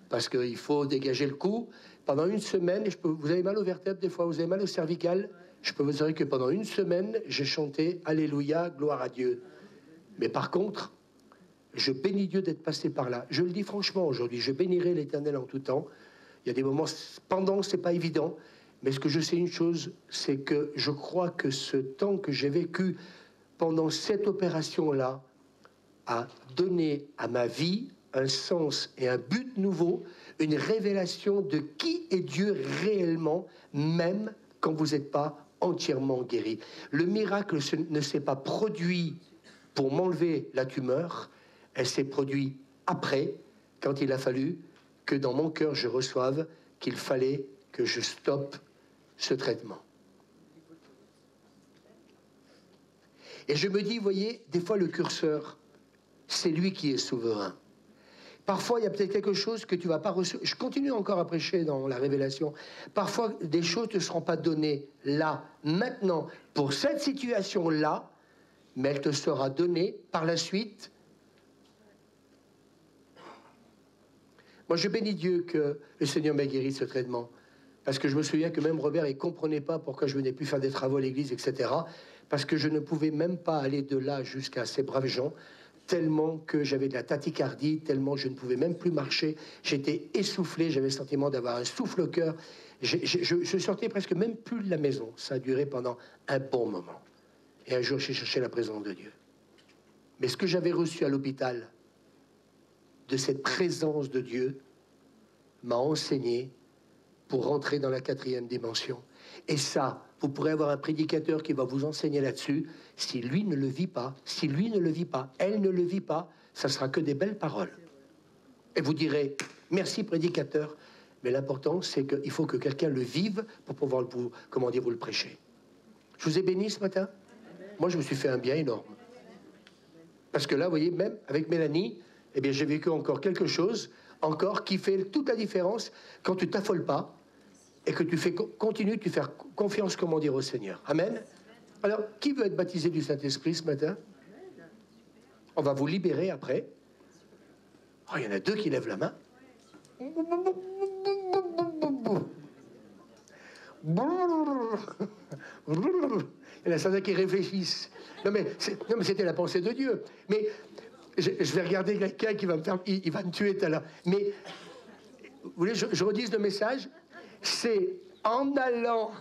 parce qu'il faut dégager le cou, pendant une semaine, vous avez mal aux vertèbres des fois, vous avez mal au cervical, je peux vous assurer que pendant une semaine, j'ai chanté « Alléluia, gloire à Dieu ». Mais par contre, je bénis Dieu d'être passé par là. Je le dis franchement aujourd'hui, je bénirai l'Éternel en tout temps. Il y a des moments, pendant, c'est pas évident. Mais ce que je sais une chose, c'est que je crois que ce temps que j'ai vécu pendant cette opération-là a donné à ma vie un sens et un but nouveau, une révélation de qui est Dieu réellement, même quand vous n'êtes pas entièrement guéri. Le miracle ne s'est pas produit pour m'enlever la tumeur, elle s'est produite après, quand il a fallu que dans mon cœur je reçoive qu'il fallait que je stoppe ce traitement. Et je me dis, voyez, des fois le curseur, c'est lui qui est souverain. Parfois, il y a peut-être quelque chose que tu ne vas pas recevoir. Je continue encore à prêcher dans la révélation. Parfois, des choses ne seront pas données là, maintenant, pour cette situation-là, mais elle te sera donnée par la suite. Moi, je bénis Dieu que le Seigneur m'ait guéri de ce traitement. Parce que je me souviens que même Robert, il ne comprenait pas pourquoi je venais plus faire des travaux à l'église, etc. Parce que je ne pouvais même pas aller de là jusqu'à ces braves gens, tellement que j'avais de la tachycardie, tellement je ne pouvais même plus marcher. J'étais essoufflé, j'avais le sentiment d'avoir un souffle au cœur. Je sortais presque même plus de la maison. Ça a duré pendant un bon moment. Et un jour, j'ai cherché la présence de Dieu. Mais ce que j'avais reçu à l'hôpital, de cette présence de Dieu, m'a enseigné pour rentrer dans la 4e dimension. Et ça, vous pourrez avoir un prédicateur qui va vous enseigner là-dessus. Si lui ne le vit pas, si lui ne le vit pas, elle ne le vit pas, ça sera que des belles paroles. Et vous direz, merci prédicateur, mais l'important, c'est qu'il faut que quelqu'un le vive pour pouvoir, vous le prêcher. Je vous ai béni ce matin. Moi, je me suis fait un bien énorme. Parce que là, vous voyez, même avec Mélanie, eh bien, j'ai vécu encore quelque chose, encore, qui fait toute la différence quand tu t'affoles pas et que tu continues de faire confiance, au Seigneur. Amen. Alors, qui veut être baptisé du Saint-Esprit ce matin? On va vous libérer après. Oh, il y en a 2 qui lèvent la main. Il y en a certains qui réfléchissent. Non, mais c'était la pensée de Dieu. Mais je vais regarder quelqu'un qui va me faire... Il va me tuer tout à l'heure. Mais, vous voulez, je redise le message. C'est en allant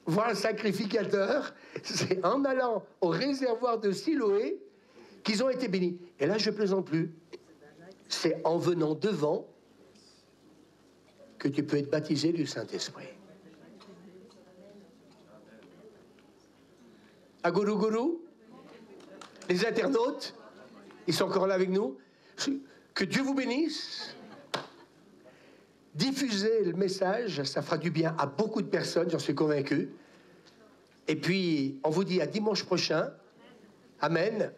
voir le sacrificateur, c'est en allant au réservoir de Siloé qu'ils ont été bénis. Et là, je ne plaisante plus. C'est en venant devant que tu peux être baptisé du Saint-Esprit. À Gourou Gourou, les internautes, ils sont encore là avec nous. Que Dieu vous bénisse. Diffusez le message, ça fera du bien à beaucoup de personnes, j'en suis convaincu. Et puis, on vous dit à dimanche prochain. Amen.